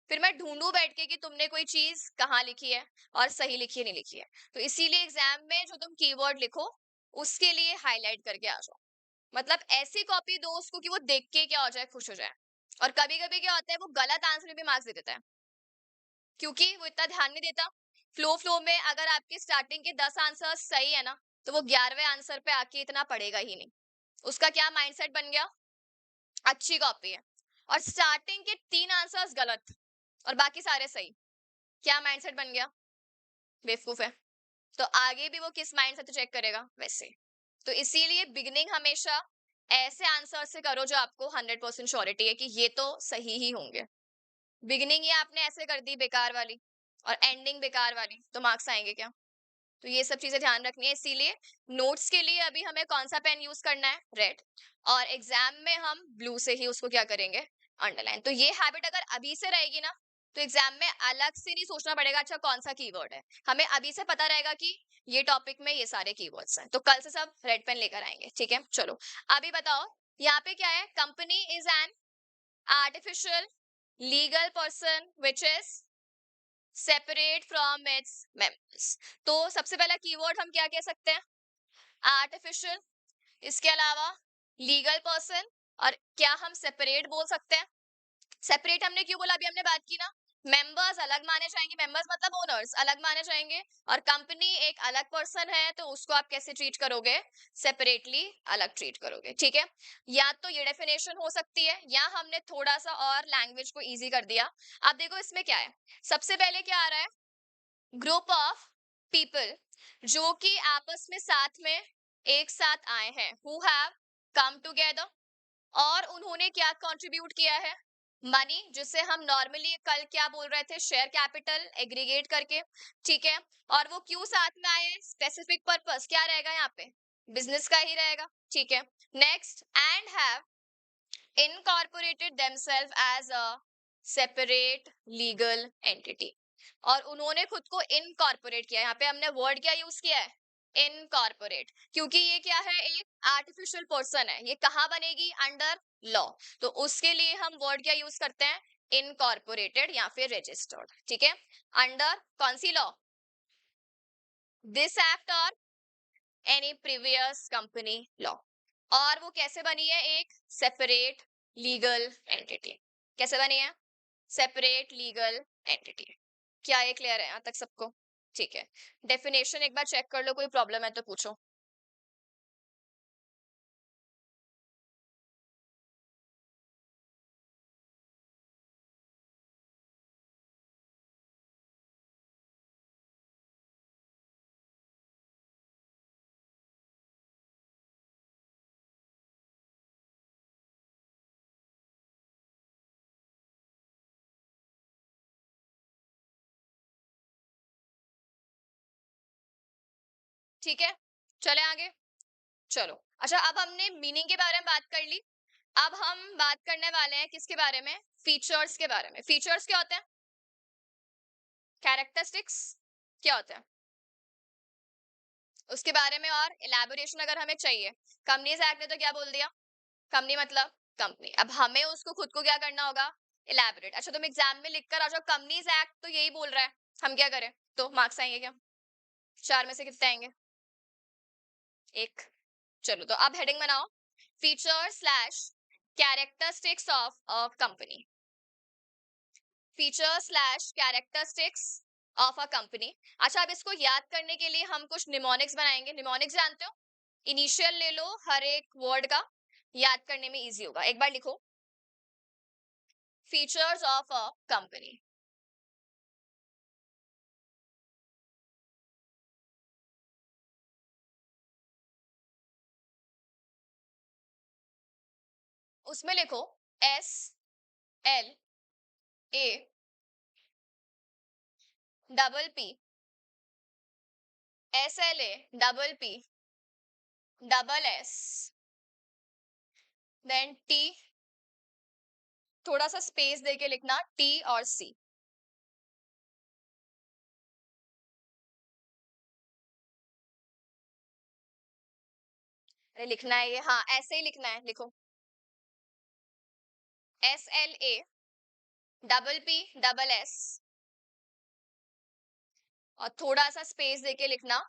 [SPEAKER 1] फिर मैं ढूंढूं बैठ के कि तुमने कोई चीज कहाँ लिखी है और सही लिखी है नहीं लिखी है। तो इसीलिए एग्जाम में जो तुम कीवर्ड लिखो, उसके लिए हाईलाइट करके आ जाओ। मतलब ऐसी कॉपी दो उसको कि वो देख के क्या हो जाए, खुश हो जाए। और कभी कभी क्या होता है, वो गलत आंसर में भी मार्क्स दे देता है, क्योंकि वो इतना ध्यान नहीं देता। फ्लो फ्लो में अगर आपके स्टार्टिंग के 10 आंसर सही है ना, तो वो 11वें आंसर पे आके इतना पढ़ेगा ही नहीं। उसका क्या माइंडसेट बन गया, अच्छी कॉपी है, और स्टार्टिंग के 3 आंसर्स गलत और बाकी सारे सही। क्या माइंडसेट बन गया, बेवकूफ है। तो आगे भी वो किस माइंडसेट से चेक करेगा, वैसे। तो इसीलिए बिगिनिंग हमेशा ऐसे आंसर से करो जो आपको 100% श्योरिटी है कि ये तो सही ही होंगे। बिगिनिंग ये आपने ऐसे कर दी बेकार वाली, और एंडिंग बेकार वाली, तो मार्क्स आएंगे क्या? तो ये सब चीजें ध्यान रखनी है। इसीलिए नोट्स के लिए अभी हमें कौन सा पेन यूज करना है, रेड, और एग्जाम में हम ब्लू से ही उसको क्या करेंगे, अंडरलाइन। तो ये हैबिट अगर अभी से रहेगी ना, तो एग्जाम में अलग से नहीं सोचना पड़ेगा अच्छा कौन सा कीवर्ड है, हमें अभी से पता रहेगा कि ये टॉपिक में ये सारे कीवर्ड्स हैं, तो कल से सब रेड पेन लेकर आएंगे, ठीक है। चलो अभी बताओ, यहाँ पे क्या है, company is an artificial legal person which is separate from its members. तो सबसे पहला कीवर्ड हम क्या कह सकते हैं, आर्टिफिशियल, इसके अलावा लीगल पर्सन, और क्या हम सेपरेट बोल सकते हैं? सेपरेट हमने क्यों बोला, अभी हमने बात की ना, मेंबर्स अलग माने जाएंगे, मेंबर्स मतलब ओनर्स अलग माने जाएंगे, और कंपनी एक अलग पर्सन है, तो उसको आप कैसे ट्रीट करोगे, सेपरेटली अलग ट्रीट करोगे, ठीक है। या तो ये डेफिनेशन हो सकती है, या हमने थोड़ा सा और लैंग्वेज को इजी कर दिया। अब देखो इसमें क्या है, सबसे पहले क्या आ रहा है, ग्रुप ऑफ पीपल जो कि आपस में साथ में एक साथ आए हैं, हु हैव कम टुगेदर, और उन्होंने क्या कंट्रीब्यूट किया है, मनी, जिसे हम नॉर्मली कल क्या बोल रहे थे, शेयर कैपिटल एग्रीगेट करके, ठीक है। और वो क्यों साथ में आए हैं, स्पेसिफिक पर्पस क्या रहेगा यहाँ पे, बिजनेस का ही रहेगा, ठीक है। Next, and have incorporated themselves as a separate legal entity, और उन्होंने खुद को इनकॉर्पोरेट किया, यहाँ पे हमने वर्ड क्या यूज किया है, इनकॉर्पोरेट, क्योंकि ये क्या है, एक आर्टिफिशियल पर्सन है, ये कहाँ बनेगी, अंडर लॉ। तो उसके लिए हम वर्ड क्या यूज करते हैं, इनकॉर्पोरेटेड या फिर रजिस्टर्ड, ठीक है। अंडर कौन सी लॉ, दिस एक्ट और एनी प्रीवियस कंपनी लॉ। और वो कैसे बनी है, एक सेपरेट लीगल एंटिटी। कैसे बनी है, सेपरेट लीगल एंटिटी। क्या ये क्लियर है यहाँ तक सबको? ठीक है, डेफिनेशन एक बार चेक कर लो, कोई प्रॉब्लम है तो पूछो। ठीक है, चले आगे। चलो अच्छा, अब हमने मीनिंग के बारे में बात कर ली, अब हम बात करने वाले हैं किसके बारे में, फीचर्स के बारे में। फीचर्स क्या होते हैं, कैरेक्टरिस्टिक्स क्या होते हैं, उसके बारे में और इलेबोरेशन अगर हमें चाहिए। कंपनीज एक्ट ने तो क्या बोल दिया, कंपनी मतलब कंपनी, अब हमें उसको खुद को क्या करना होगा, इलेबोरेट। अच्छा तुम एग्जाम में लिख कर आ जाओ कंपनीज एक्ट तो यही बोल रहा है, हम क्या करें, तो मार्क्स आएंगे क्या, 4 में से कितने आएंगे, 1। चलो तो अब हेडिंग बनाओ, feature slash characteristics of a company. Feature slash characteristics of a company. अच्छा, अब इसको याद करने के लिए हम कुछ निमोनिक्स बनाएंगे। निमोनिक्स जानते हो? इनिशियल ले लो हर एक वर्ड का, याद करने में इजी होगा। एक बार लिखो, फीचर्स ऑफ अ कंपनी। उसमें लिखो S L A double P, S L A double P double S, then T, थोड़ा सा स्पेस देके लिखना टी और सी। अरे लिखना है ये, हाँ ऐसे ही लिखना है, लिखो S L A double P double S, और थोड़ा सा स्पेस देके लिखना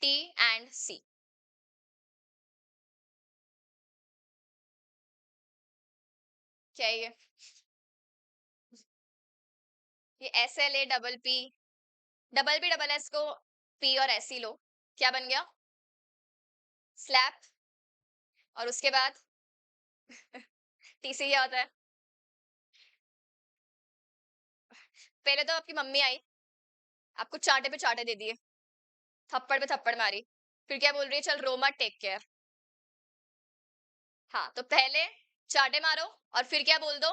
[SPEAKER 1] टी एंड सी। क्या है ये S L A double P double S को पी और एस ही लो, क्या बन गया? स्लैप। और उसके बाद टी सी क्या होता है? पहले तो आपकी मम्मी आई, आपको चांटे पे चांटे दे दिए, थप्पड़ पे थप्पड़ मारी, फिर क्या बोल रही है? चल रो मत, टेक केयर। हाँ, तो पहले चांटे मारो और फिर क्या बोल दो?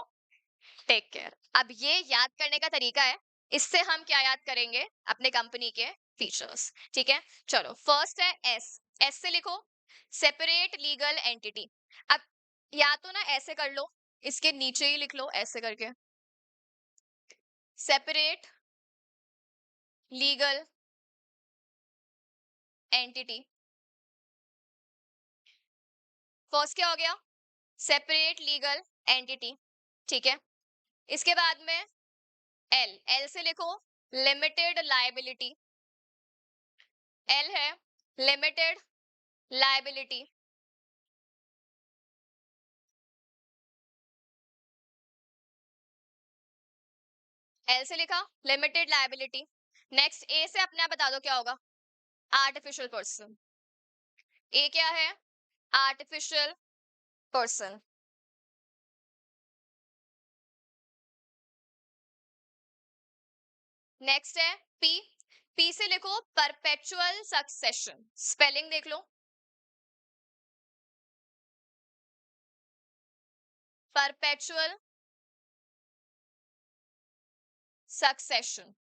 [SPEAKER 1] Take care. अब ये याद करने का तरीका है, इससे हम क्या याद करेंगे? अपने कंपनी के फीचर्स। ठीक है, चलो फर्स्ट है एस। एस से लिखो सेपरेट लीगल एंटिटी। अब या तो ना ऐसे कर लो, इसके नीचे ही लिख लो ऐसे करके, सेपरेट लीगल एंटिटी। फर्स्ट क्या हो गया? Separate legal entity. ठीक है, इसके बाद में एल, एल से लिखो लिमिटेड लायबिलिटी। एल है लिमिटेड लायबिलिटी। एल से लिखा लिमिटेड लायबिलिटी। नेक्स्ट ए से अपने आप बता दो क्या होगा? Artificial person. ए क्या है? Artificial person. नेक्स्ट है पी। पी से लिखो परपेचुअल सक्सेशन। स्पेलिंग देख लो, परपेचुअल सक्सेशन।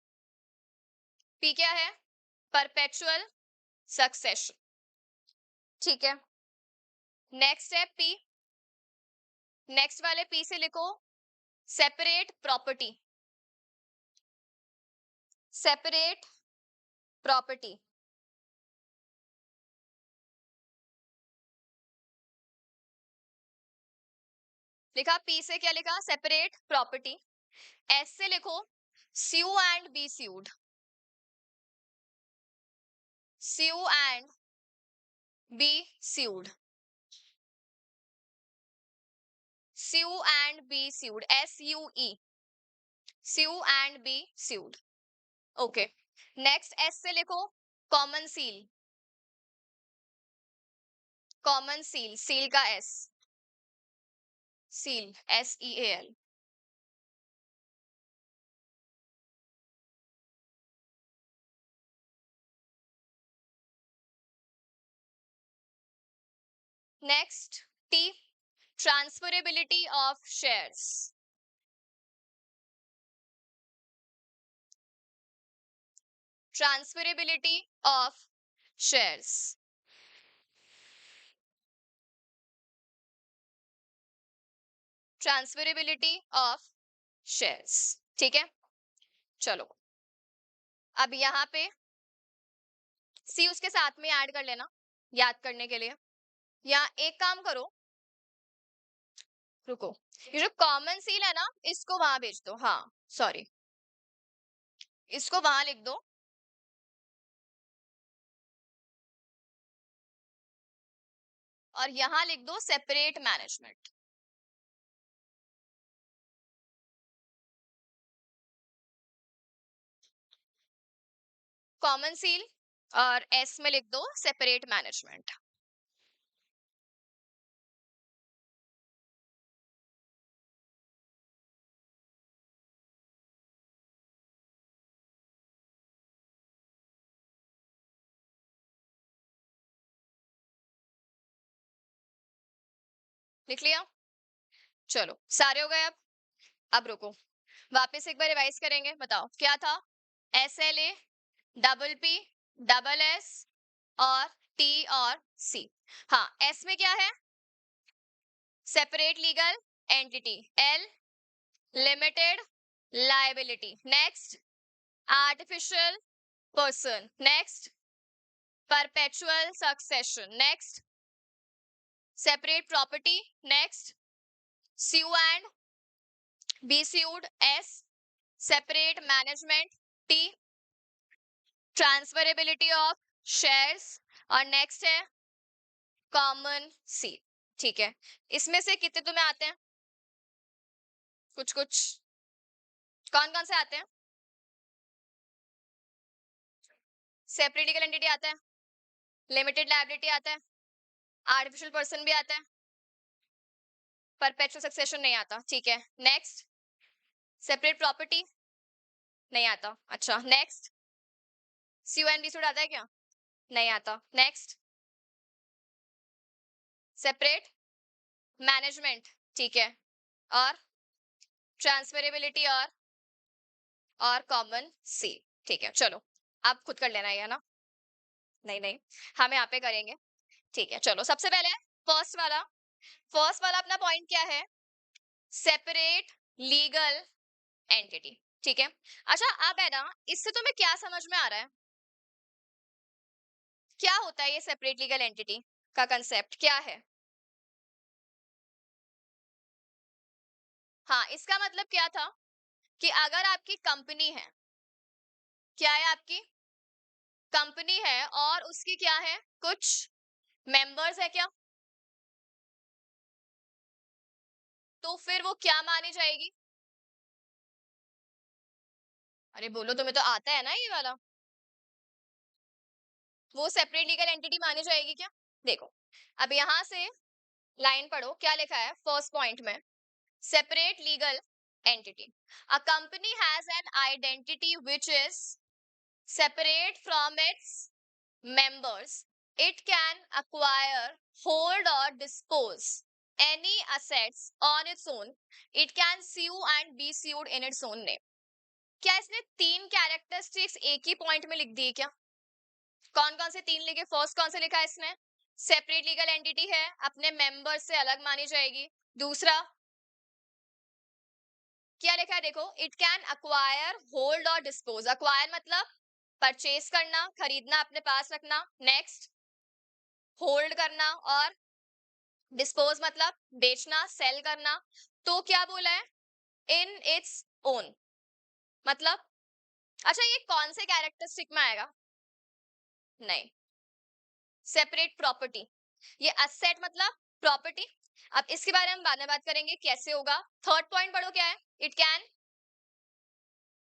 [SPEAKER 1] पी क्या है? Perpetual succession. ठीक है, नेक्स्ट है पी। नेक्स्ट वाले पी से लिखो सेपरेट प्रॉपर्टी। Separate property. लिखा पी से, क्या लिखा? Separate property. एस से लिखो sue and be sued। sue and be sued। sue and be sued, SUE, sue and be sued। Okay, next S से लिखो common seal. Common seal, seal का S, seal SEAL। Next T, transferability of shares. Transferability of shares. Transferability of shares. ठीक है, चलो अब यहाँ पे सी उसके साथ में ऐड कर लेना याद करने के लिए। या एक काम करो, रुको, ये जो कॉमन सील है ना, इसको वहां भेज दो। हाँ सॉरी, इसको वहां लिख दो। और यहां लिख दो सेपरेट मैनेजमेंट। कॉमन सील और एस में लिख दो सेपरेट मैनेजमेंट। लिख लिया? चलो सारे हो गए। अब रुको, वापस एक बार रिवाइज करेंगे। बताओ क्या था? S L A, double P, double S और टी और सी। हाँ, एस में क्या है? Separate legal entity. L, limited liability. Next, artificial person. Next, perpetual succession. Next, separate property. Next, sue and be sued। S, separate management। T, transferability of shares. और next है common सी। ठीक है, इसमें से कितने तुम्हें आते हैं? कुछ कुछ। कौन कौन से आते हैं? सेपरेट लीगल एंटिटी आता है, लिमिटेड लायबिलिटी आता है, आर्टिफिशियल पर्सन भी आता है, परपेचुअल सक्सेशन नहीं आता। ठीक है, नेक्स्ट, सेपरेट प्रॉपर्टी नहीं आता। अच्छा, next, C and B suit आता है क्या? नहीं आता। Next, separate management. ठीक है, और ट्रांसफरेबिलिटी और कॉमन सी। ठीक है, चलो आप खुद कर लेना ये ना। नहीं नहीं, हम यहाँ पे करेंगे। ठीक है, चलो सबसे पहले फर्स्ट वाला। फर्स्ट वाला अपना पॉइंट क्या है? Separate legal entity. ठीक है, अच्छा अब है ना, इससे तुम्हें क्या समझ में आ रहा है? क्या होता है ये सेपरेट लीगल एंटिटी का कंसेप्ट क्या है? हाँ, इसका मतलब क्या था कि अगर आपकी कंपनी है, क्या है आपकी कंपनी है और उसकी क्या है, कुछ मेंबर्स है क्या, तो फिर वो क्या मानी जाएगी? अरे बोलो, तुम्हें तो आता है ना ये वाला। वो सेपरेट लीगल एंटिटी मानी जाएगी क्या? देखो, अब यहां से लाइन पढ़ो, क्या लिखा है फर्स्ट पॉइंट में? Separate legal entity, a company has an identity which is separate from its members. It can acquire, hold or dispose any assets on its own. It can sue and be sued in its own name. क्या इसने तीन characteristics एक ही point में लिख दी क्या? कौन कौन से तीन लिखे? फर्स्ट कौन से लिखा है इसने? सेपरेट लीगल एंटिटी है, अपने मेंबर से अलग मानी जाएगी। दूसरा क्या लिखा है? देखो, इट कैन अक्वायर, होल्ड और डिस्पोज। अक्वायर मतलब परचेज करना, खरीदना, अपने पास रखना। नेक्स्ट, होल्ड करना, और डिस्पोज मतलब बेचना, सेल करना। तो क्या बोला है? इन इट्स ओन मतलब, अच्छा ये कौन से कैरेक्टरिस्टिक में आएगा? नहीं, सेपरेट प्रॉपर्टी। ये असेट मतलब प्रॉपर्टी। अब इसके बारे में हम बाद में बात करेंगे कैसे होगा। थर्ड पॉइंट पढ़ो, क्या है? इट कैन,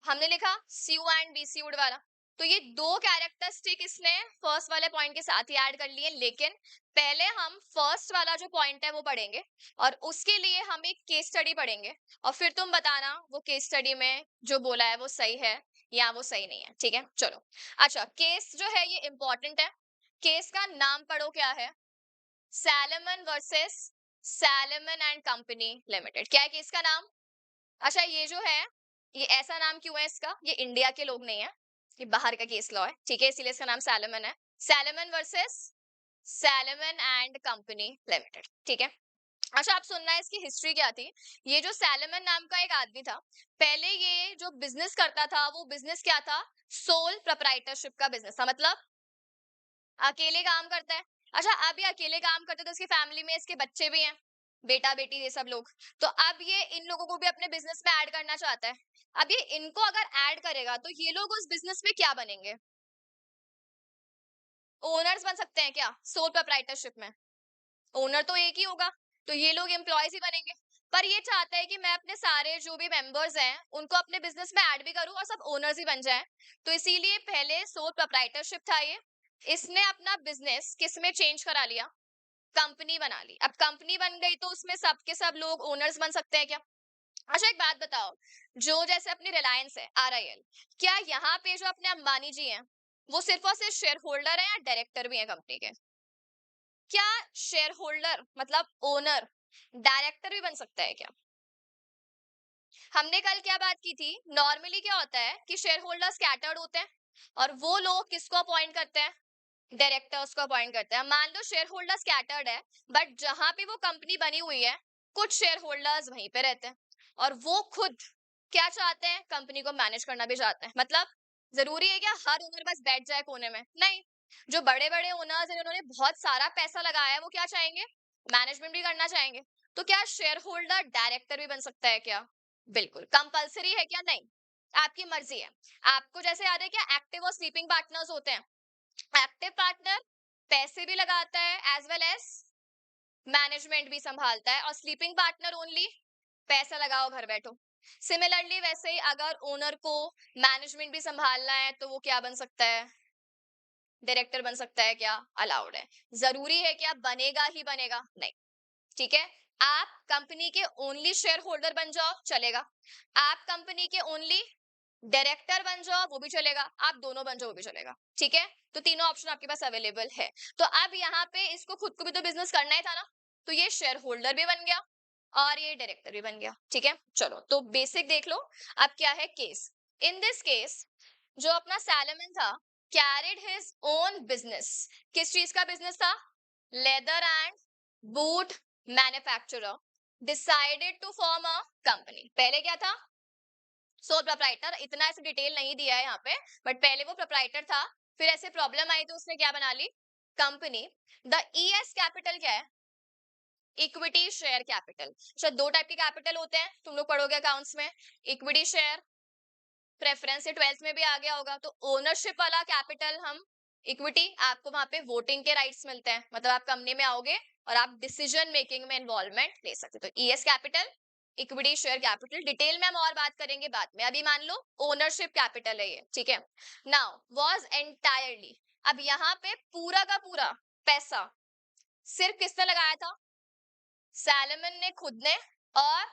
[SPEAKER 1] हमने लिखा स्यू एंड बी स्यूड वाला। तो ये दो कैरेक्टरिस्टिक इसने फर्स्ट वाले पॉइंट के साथ ही ऐड कर लिए, लेकिन पहले हम फर्स्ट वाला जो पॉइंट है वो पढ़ेंगे, और उसके लिए हम एक केस स्टडी पढ़ेंगे, और फिर तुम बताना वो केस स्टडी में जो बोला है वो सही है या वो सही नहीं है। ठीक है, चलो। अच्छा, केस जो है ये इंपॉर्टेंट है। केस का नाम पढ़ो, क्या है? Salmon versus salmon and company limited. क्या है केस का नाम? अच्छा, ये जो है, ये ऐसा नाम क्यों है इसका? ये इंडिया के लोग नहीं है, ये बाहर का केस लॉ है। ठीक है, इसीलिए इसका नाम सैलमन है। Salmon versus salmon and company limited. ठीक है, अच्छा आप सुनना है इसकी हिस्ट्री क्या थी। ये जो सैलमन नाम का एक आदमी था, पहले ये जो बिजनेस करता था वो बिजनेस क्या था? सोल प्रोप्राइटरशिप का बिजनेस था, मतलब अकेले काम करता है। अच्छा, अब ये अकेले काम करता है तो इसकी फैमिली में इसके बच्चे भी हैं, बेटा बेटी ये सब लोग। तो अब ये इन लोगों को भी अपने बिजनेस में ऐड करना चाहता है। अब ये इनको अगर ऐड करेगा तो ये लोग उस बिजनेस में क्या बनेंगे? ओनर्स बन सकते हैं क्या सोल प्रोप्राइटरशिप में? ओनर तो एक ही होगा, तो ये लोग एम्प्लॉयज ही बनेंगे। पर ये चाहता है कि मैं अपने सारे जो भी मेंबर्स हैं उनको अपने बिजनेस में ऐड भी करूं और सब ओनर्स ही बन जाएं। तो इसीलिए पहले सोल प्रोप्राइटरशिप था ये, इसने अपना बिजनेस किस में चेंज करा लिया, कंपनी बना ली। अब कंपनी बन गई तो उसमें सब के सब लोग ओनर्स बन सकते हैं क्या? अच्छा एक बात बताओ, जो जैसे अपनी रिलायंस है RIL, क्या यहाँ पे जो अपने अंबानी जी हैं वो सिर्फ और सिर्फ शेयर होल्डर है या डायरेक्टर भी है कंपनी के? क्या शेयर होल्डर मतलब ओनर डायरेक्टर भी बन सकता है क्या? हमने कल क्या बात की थी, नॉर्मली क्या होता है कि शेयर होल्डर स्कैटर्ड होते हैं और वो लोग किसको अपॉइंट करते हैं, डायरेक्टर्स को अपॉइंट करते हैं। मान लो शेयर होल्डर स्कैटर्ड है, बट जहां पे वो कंपनी बनी हुई है कुछ शेयर होल्डर्स वहीं पे रहते हैं और वो खुद क्या चाहते हैं, कंपनी को मैनेज करना भी चाहते हैं। मतलब जरूरी है क्या हर ओनर बस बैठ जाए कोने में? नहीं, जो बड़े बड़े ओनर्स हैं जिन्होंने बहुत सारा पैसा लगाया है वो क्या चाहेंगे, मैनेजमेंट भी करना चाहेंगे। तो क्या शेयर होल्डर डायरेक्टर भी बन सकता है क्या? बिल्कुल कंपलसरी है क्या? नहीं, आपकी मर्जी है। आपको जैसे याद है क्या एक्टिव और स्लीपिंग पार्टनर्स होते हैं, एक्टिव पार्टनर पैसे भी लगाता है एज वेल एज मैनेजमेंट भी संभालता है, और स्लीपिंग पार्टनर ओनली पैसा लगाओ घर बैठो। सिमिलरली वैसे ही अगर ओनर को मैनेजमेंट भी संभालना है तो वो क्या बन सकता है, डायरेक्टर बन सकता है क्या? अलाउड है। जरूरी है क्या बनेगा ही बनेगा? नहीं। ठीक है, आप कंपनी के ओनली शेयर होल्डर बन जाओ चलेगा, आप कंपनी के ओनली डायरेक्टर बन जाओ वो भी चलेगा, आप दोनों बन जाओ वो भी चलेगा। ठीक है, तो तीनों ऑप्शन आपके पास अवेलेबल है। तो अब यहाँ पे इसको खुद को भी तो बिजनेस करना ही था ना, तो ये शेयर होल्डर भी बन गया और ये डायरेक्टर भी बन गया। ठीक है, चलो तो बेसिक देख लो। अब क्या है केस, इन दिस केस जो अपना सैलमन था कैरिड हिज ओन बिजनेस। किस चीज का बिजनेस था? Leather and boot manufacturer. Decided to form a company. पहले क्या था? Sole proprietor. इतना ऐसे डिटेल नहीं दिया है यहाँ पे, बट पहले वो प्रोप्राइटर था, फिर ऐसे प्रॉब्लम आई तो उसने क्या बना ली, कंपनी। द ES कैपिटल क्या है? Equity share capital. अच्छा, दो टाइप के कैपिटल होते हैं, तुम लोग पढ़ोगे अकाउंट्स में, इक्विटी शेयर प्रेफरेंस से 12th में भी आ गया होगा। तो ओनरशिप वाला कैपिटल हम इक्विटी, आपको वहां पे वोटिंग के राइट्स मिलते हैं, मतलब आप कंपनी में आओगे और आप डिसीजन मेकिंग में इन्वॉल्वमेंट ले सकते हो। तो ES capital, equity share capital, detail में हम और बात करेंगे बाद में, अभी मान लो ओनरशिप कैपिटल है ये। ठीक है, नाउ वाज एंटायरली, अब यहाँ पे पूरा का पूरा पैसा सिर्फ किसने लगाया था? सैलमन ने खुद ने और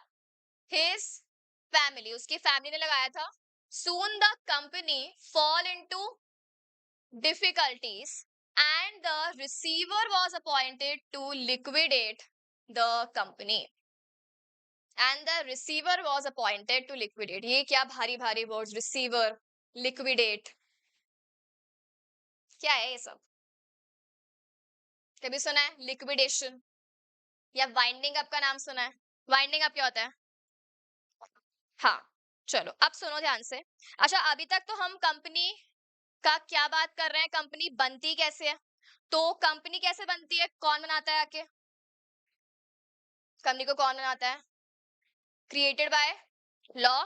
[SPEAKER 1] हिज फैमिली, उसकी फैमिली ने लगाया था। Soon the company fall into difficulties and the receiver was appointed to liquidate the company. And the receiver was appointed to liquidate. ये क्या भारी भारी वर्ड्स, रिसीवर, लिक्विडेट, क्या है ये सब? कभी सुना है लिक्विडेशन या वाइंडिंग अप का नाम सुना है? वाइंडिंग अप क्या होता है? हाँ, चलो अब सुनो ध्यान से। अच्छा अभी तक तो हम कंपनी का क्या बात कर रहे हैं, कंपनी बनती कैसे है। तो कंपनी कैसे बनती है, कौन बनाता है आके, कंपनी को कौन बनाता है? Created by law.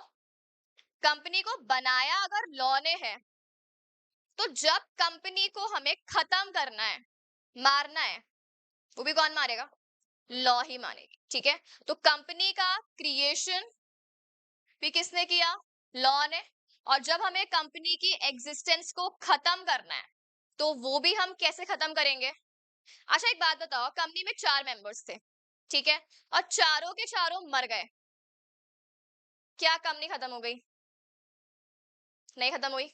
[SPEAKER 1] कंपनी को बनाया अगर लॉ ने है, तो जब कंपनी को हमें खत्म करना है, मारना है, वो भी कौन मारेगा? लॉ ही मानेगी। ठीक है, तो कंपनी का क्रिएशन भी किसने किया? लॉ ने। और जब हमें कंपनी की एग्जिस्टेंस को खत्म करना है तो वो भी हम कैसे खत्म करेंगे? अच्छा एक बात बताओ, कंपनी में 4 मेंबर्स थे, ठीक है, और चारों के चारों मर गए, क्या कंपनी खत्म हो गई? नहीं खत्म हुई।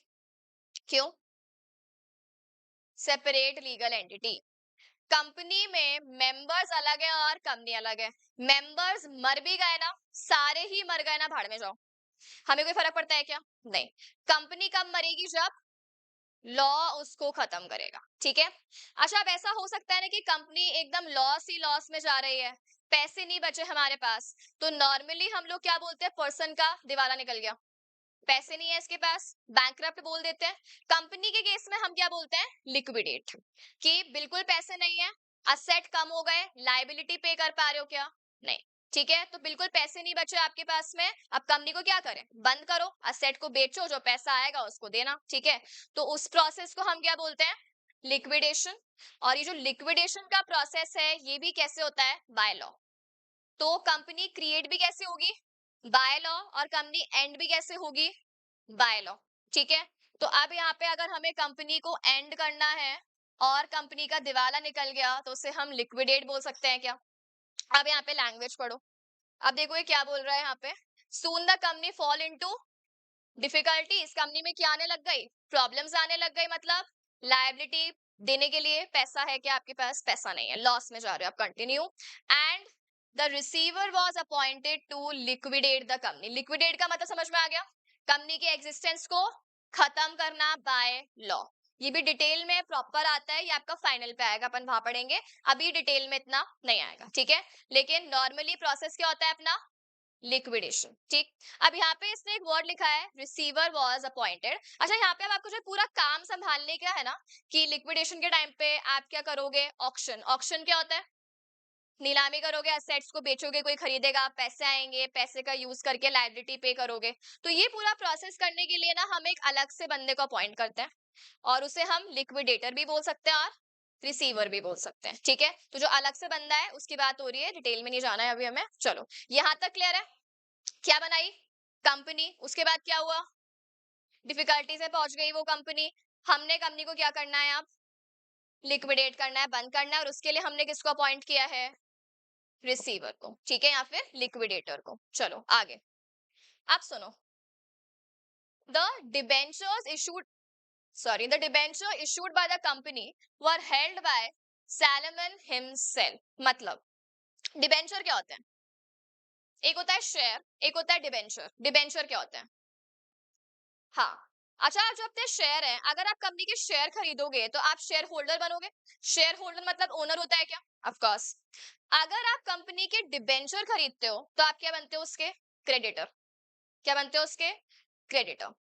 [SPEAKER 1] क्यों? Separate legal entity. कंपनी में मेंबर्स अलग है और कंपनी अलग है। मेंबर्स मर भी गए ना, सारे ही मर गए ना, भाड़ में जाओ, हमें कोई फर्क पड़ता है क्या? नहीं। कंपनी कब मरेगी? जब लॉ उसको खत्म करेगा। ठीक है, अच्छा अब ऐसा हो सकता है ना कि कंपनी एकदम लॉस ही लॉस में जा रही है, पैसे नहीं बचे हमारे पास, तो नॉर्मली हम लोग क्या बोलते हैं, पर्सन का दिवाला निकल गया, पैसे नहीं है इसके पास, बैंकरप्ट बोल देते हैं। कंपनी के केस में हम क्या बोलते हैं? लिक्विडेट, कि बिल्कुल पैसे नहीं है, असेट कम हो गए, लायबिलिटी पे कर पा रहे हो क्या? नहीं। ठीक है, तो बिल्कुल पैसे नहीं बचे आपके पास में, अब कंपनी को क्या करें? बंद करो, असेट को बेचो, जो पैसा आएगा उसको देना। ठीक है, तो उस प्रोसेस को हम क्या बोलते हैं? लिक्विडेशन। और ये जो लिक्विडेशन का प्रोसेस है ये भी कैसे होता है, बाय लॉ। तो कंपनी क्रिएट भी कैसे होगी, बाय लॉ, और कंपनी एंड भी कैसे होगी, बाय लॉ। ठीक है, तो अब यहाँ पे अगर हमें कंपनी को एंड करना है और कंपनी का दिवाला निकल गया तो उसे हम लिक्विडेट बोल सकते हैं क्या। अब यहाँ पे लैंग्वेज पढ़ो। अब देखो ये क्या बोल रहा है यहाँ पे, soon the company fall into difficulty. इस कंपनी में क्या आने लग गई, प्रॉब्लम्स आने लग गई। मतलब लायबिलिटी देने के लिए पैसा है क्या आपके पास, पैसा नहीं है, लॉस में जा रहे हो आप, continue. And the receiver was appointed to liquidate the company. Liquidate का मतलब समझ में आ गया, कंपनी के एग्जिस्टेंस को खत्म करना बाय लॉ। ये भी डिटेल में प्रॉपर आता है, ये आपका फाइनल पे आएगा, अपन वहां पढ़ेंगे, अभी डिटेल में इतना नहीं आएगा। ठीक है, लेकिन नॉर्मली प्रोसेस क्या होता है अपना, लिक्विडेशन। ठीक, अब यहाँ पे इसने एक वर्ड लिखा है, रिसीवर वाज अपॉइंटेड। अच्छा, यहाँ पे अब आपको जो पूरा काम संभालने का है ना, कि लिक्विडेशन के टाइम पे आप क्या करोगे, ऑक्शन। ऑक्शन क्या होता है, नीलामी करोगे, एसेट्स को बेचोगे, कोई खरीदेगा, पैसे आएंगे, पैसे का यूज करके लायबिलिटी पे करोगे। तो ये पूरा प्रोसेस करने के लिए ना हम एक अलग से बंदे को अपॉइंट करते हैं, और उसे हम लिक्विडेटर भी बोल सकते हैं और रिसीवर भी बोल सकते हैं। ठीक है, तो जो अलग से बंदा है उसकी बात हो रही है, डिटेल में नहीं जाना है अभी हमें। चलो, यहां तक क्लियर है। क्या बनाई, कंपनी, उसके बाद क्या हुआ, डिफिकल्टी से पहुंच गई वो कंपनी। हमने कंपनी को क्या करना है अब, लिक्विडेट करना है, बंद करना है, और उसके लिए हमने किसको अपॉइंट किया है, रिसीवर को। ठीक है, या फिर लिक्विडेटर को। चलो आगे, अब सुनो। The debentures issued, sorry, the debenture issued by the company were held by Salomon himself। मतलब डिबेंचर क्या होते हैं, एक होता है शेयर, एक होता है डिबेंचर। डिबेंचर क्या होता है, हाँ, अच्छा, जो अपने शेयर है, अगर आप कंपनी के शेयर खरीदोगे तो आप शेयर होल्डर बनोगे। शेयर होल्डर मतलब ओनर होता है क्या, ऑफ कोर्स। अगर आप कंपनी के डिबेंचर खरीदते हो तो आप क्या बनते हो, उसके क्रेडिटर। क्या बनते हो, उसके क्रेडिटर।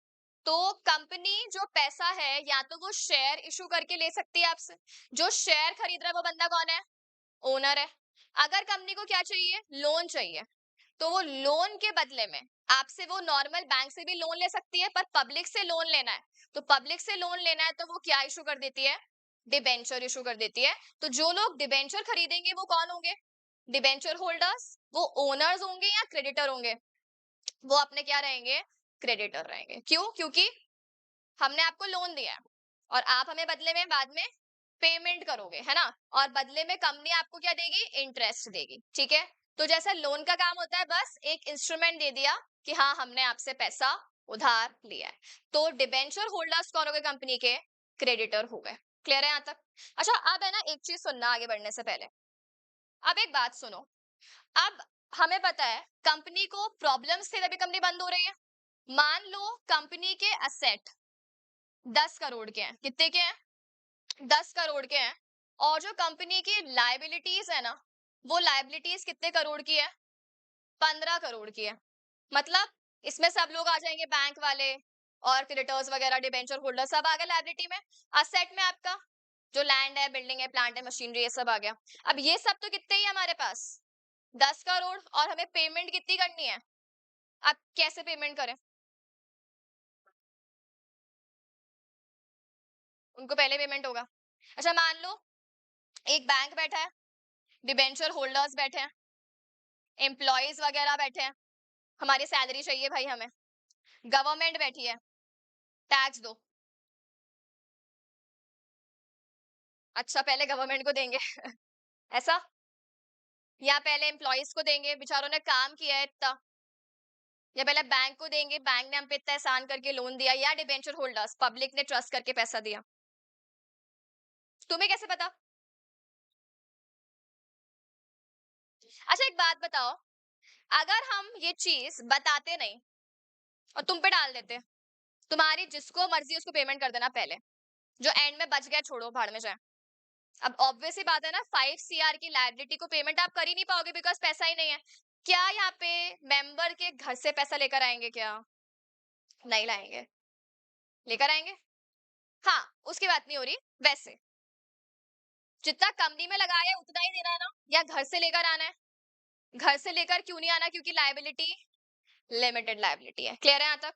[SPEAKER 1] तो कंपनी जो पैसा है या तो वो शेयर इशू करके ले सकती है आपसे। जो शेयर खरीद रहा है वो बंदा कौन है, ओनर है। अगर कंपनी को क्या चाहिए, लोन चाहिए, तो वो लोन के बदले में आपसे वो नॉर्मल बैंक से भी लोन ले सकती है, पर पब्लिक से लोन लेना है, तो पब्लिक से लोन लेना है तो वो क्या इशू कर देती है, डिबेंचर इशू कर देती है। तो जो लोग डिबेंचर खरीदेंगे वो कौन होंगे, डिबेंचर होल्डर्स। वो ओनर्स होंगे या क्रेडिटर होंगे, वो अपने क्या रहेंगे, क्रेडिटर रहेंगे। क्यों, क्योंकि हमने आपको लोन दिया है और आप हमें बदले में बाद में पेमेंट करोगे, है ना। और बदले में कंपनी आपको क्या देगी, इंटरेस्ट देगी। ठीक है, तो जैसा लोन का काम होता है, बस एक इंस्ट्रूमेंट दे दिया कि हाँ हमने आपसे पैसा उधार लिया है। तो डिबेंचर होल्डर्स कौन हो गए, कंपनी के क्रेडिटर हो गए। क्लियर है यहाँ तक। अच्छा, अब है ना एक चीज सुनना आगे बढ़ने से पहले। अब एक बात सुनो। अब हमें पता है कंपनी को प्रॉब्लम्स थे तभी कंपनी बंद हो रही है। मान लो कंपनी के असेट 10 करोड़ के हैं, कितने के हैं, 10 करोड़ के हैं। और जो कंपनी की लाइबिलिटीज है ना, वो लाइबिलिटीज कितने करोड़ की है, 15 करोड़ की है। मतलब इसमें सब लोग आ जाएंगे, बैंक वाले और क्रेडिटर्स वगैरह, डिबेंचर होल्डर, सब आ गए लाइबिलिटी में। असेट में आपका जो लैंड है, बिल्डिंग है, प्लांट है, मशीनरी, ये सब आ गया। अब ये सब तो कितने ही है हमारे पास, 10 करोड़, और हमें पेमेंट कितनी करनी है। अब कैसे पेमेंट करें, उनको पहले पेमेंट होगा। अच्छा, मान लो एक बैंक बैठा है, डिबेंचर होल्डर्स बैठे हैं, एम्प्लॉयज वगैरह बैठे हैं, हमारी सैलरी चाहिए भाई हमें, गवर्नमेंट बैठी है, टैक्स दो। अच्छा, पहले गवर्नमेंट को देंगे ऐसा, या पहले एम्प्लॉयज को देंगे, बेचारों ने काम किया है इतना, या पहले बैंक को देंगे, बैंक ने हम पे इतना एहसान करके लोन दिया, या डिबेंचर होल्डर्स, पब्लिक ने ट्रस्ट करके पैसा दिया। तुम्हें कैसे पता। अच्छा, एक बात बताओ, अगर हम ये चीज बताते नहीं और तुम पे डाल देते, तुम्हारी जिसको मर्जी उसको पेमेंट कर देना पहले, जो एंड में बच गया छोड़ो भाड़ में जाए। अब ऑब्वियस ही बात है ना, 5 CR की लायबिलिटी को पेमेंट आप कर ही नहीं पाओगे, बिकॉज पैसा ही नहीं है। क्या यहाँ पे मेंबर के घर से पैसा लेकर आएंगे क्या, नहीं लाएंगे, लेकर आएंगे, हाँ, उसकी बात नहीं हो रही। वैसे जितना कंपनी में लगाया है उतना ही देना है ना, या घर से लेकर आना है। घर से लेकर क्यों नहीं आना, क्योंकि लायबिलिटी लिमिटेड लायबिलिटी है। क्लियर है यहाँ तक।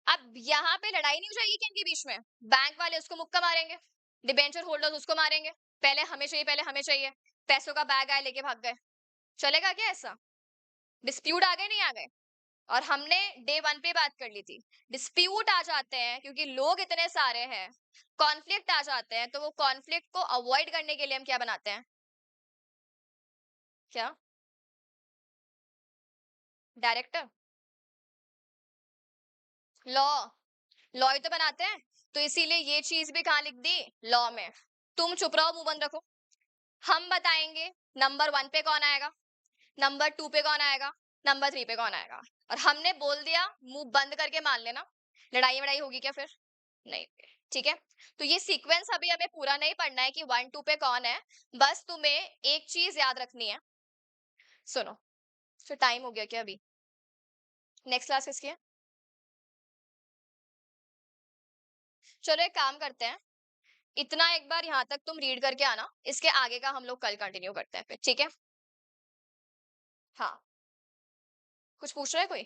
[SPEAKER 1] अब यहाँ पे लड़ाई नहीं हो जाएगी कि इनके बीच में, बैंक वाले उसको मुक्का मारेंगे, डिबेंचर होल्डर्स उसको मारेंगे, पहले हमें चाहिए, पैसों का बैग आए लेके भाग गए, चलेगा क्या ऐसा? डिस्प्यूट आ गए, नहीं आ गए? और हमने डे वन पे बात कर ली थी, डिस्प्यूट आ जाते हैं क्योंकि लोग इतने सारे हैं, कॉन्फ्लिक्ट आ जाते हैं, तो वो कॉन्फ्लिक्ट को अवॉइड करने के लिए हम क्या बनाते हैं? क्या? डायरेक्टर, लॉ, लॉ ही तो बनाते हैं। तो इसीलिए ये चीज भी कहाँ लिख दी? लॉ में। तुम चुप रहो, मुंह बंद रखो। हम बताएंगे नंबर वन पे कौन आएगा, नंबर टू पे कौन आएगा, नंबर थ्री पे कौन आएगा, और हमने बोल दिया, मुंह बंद करके मान लेना। लड़ाई वड़ाई होगी क्या फिर? नहीं। ठीक है, तो ये सीक्वेंस अभी हमें पूरा नहीं पढ़ना है कि वन टू पे कौन है, बस तुम्हें एक चीज याद रखनी है। सुनो, तो टाइम हो गया क्या अभी? नेक्स्ट क्लास किसकी है? चलो एक काम करते हैं, इतना एक बार यहाँ तक तुम रीड करके आना, इसके आगे का हम लोग कल कंटिन्यू करते हैं फिर, ठीक है? हाँ, कुछ पूछ रहा है कोई?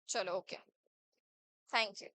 [SPEAKER 1] चलो ओके, थैंक यू।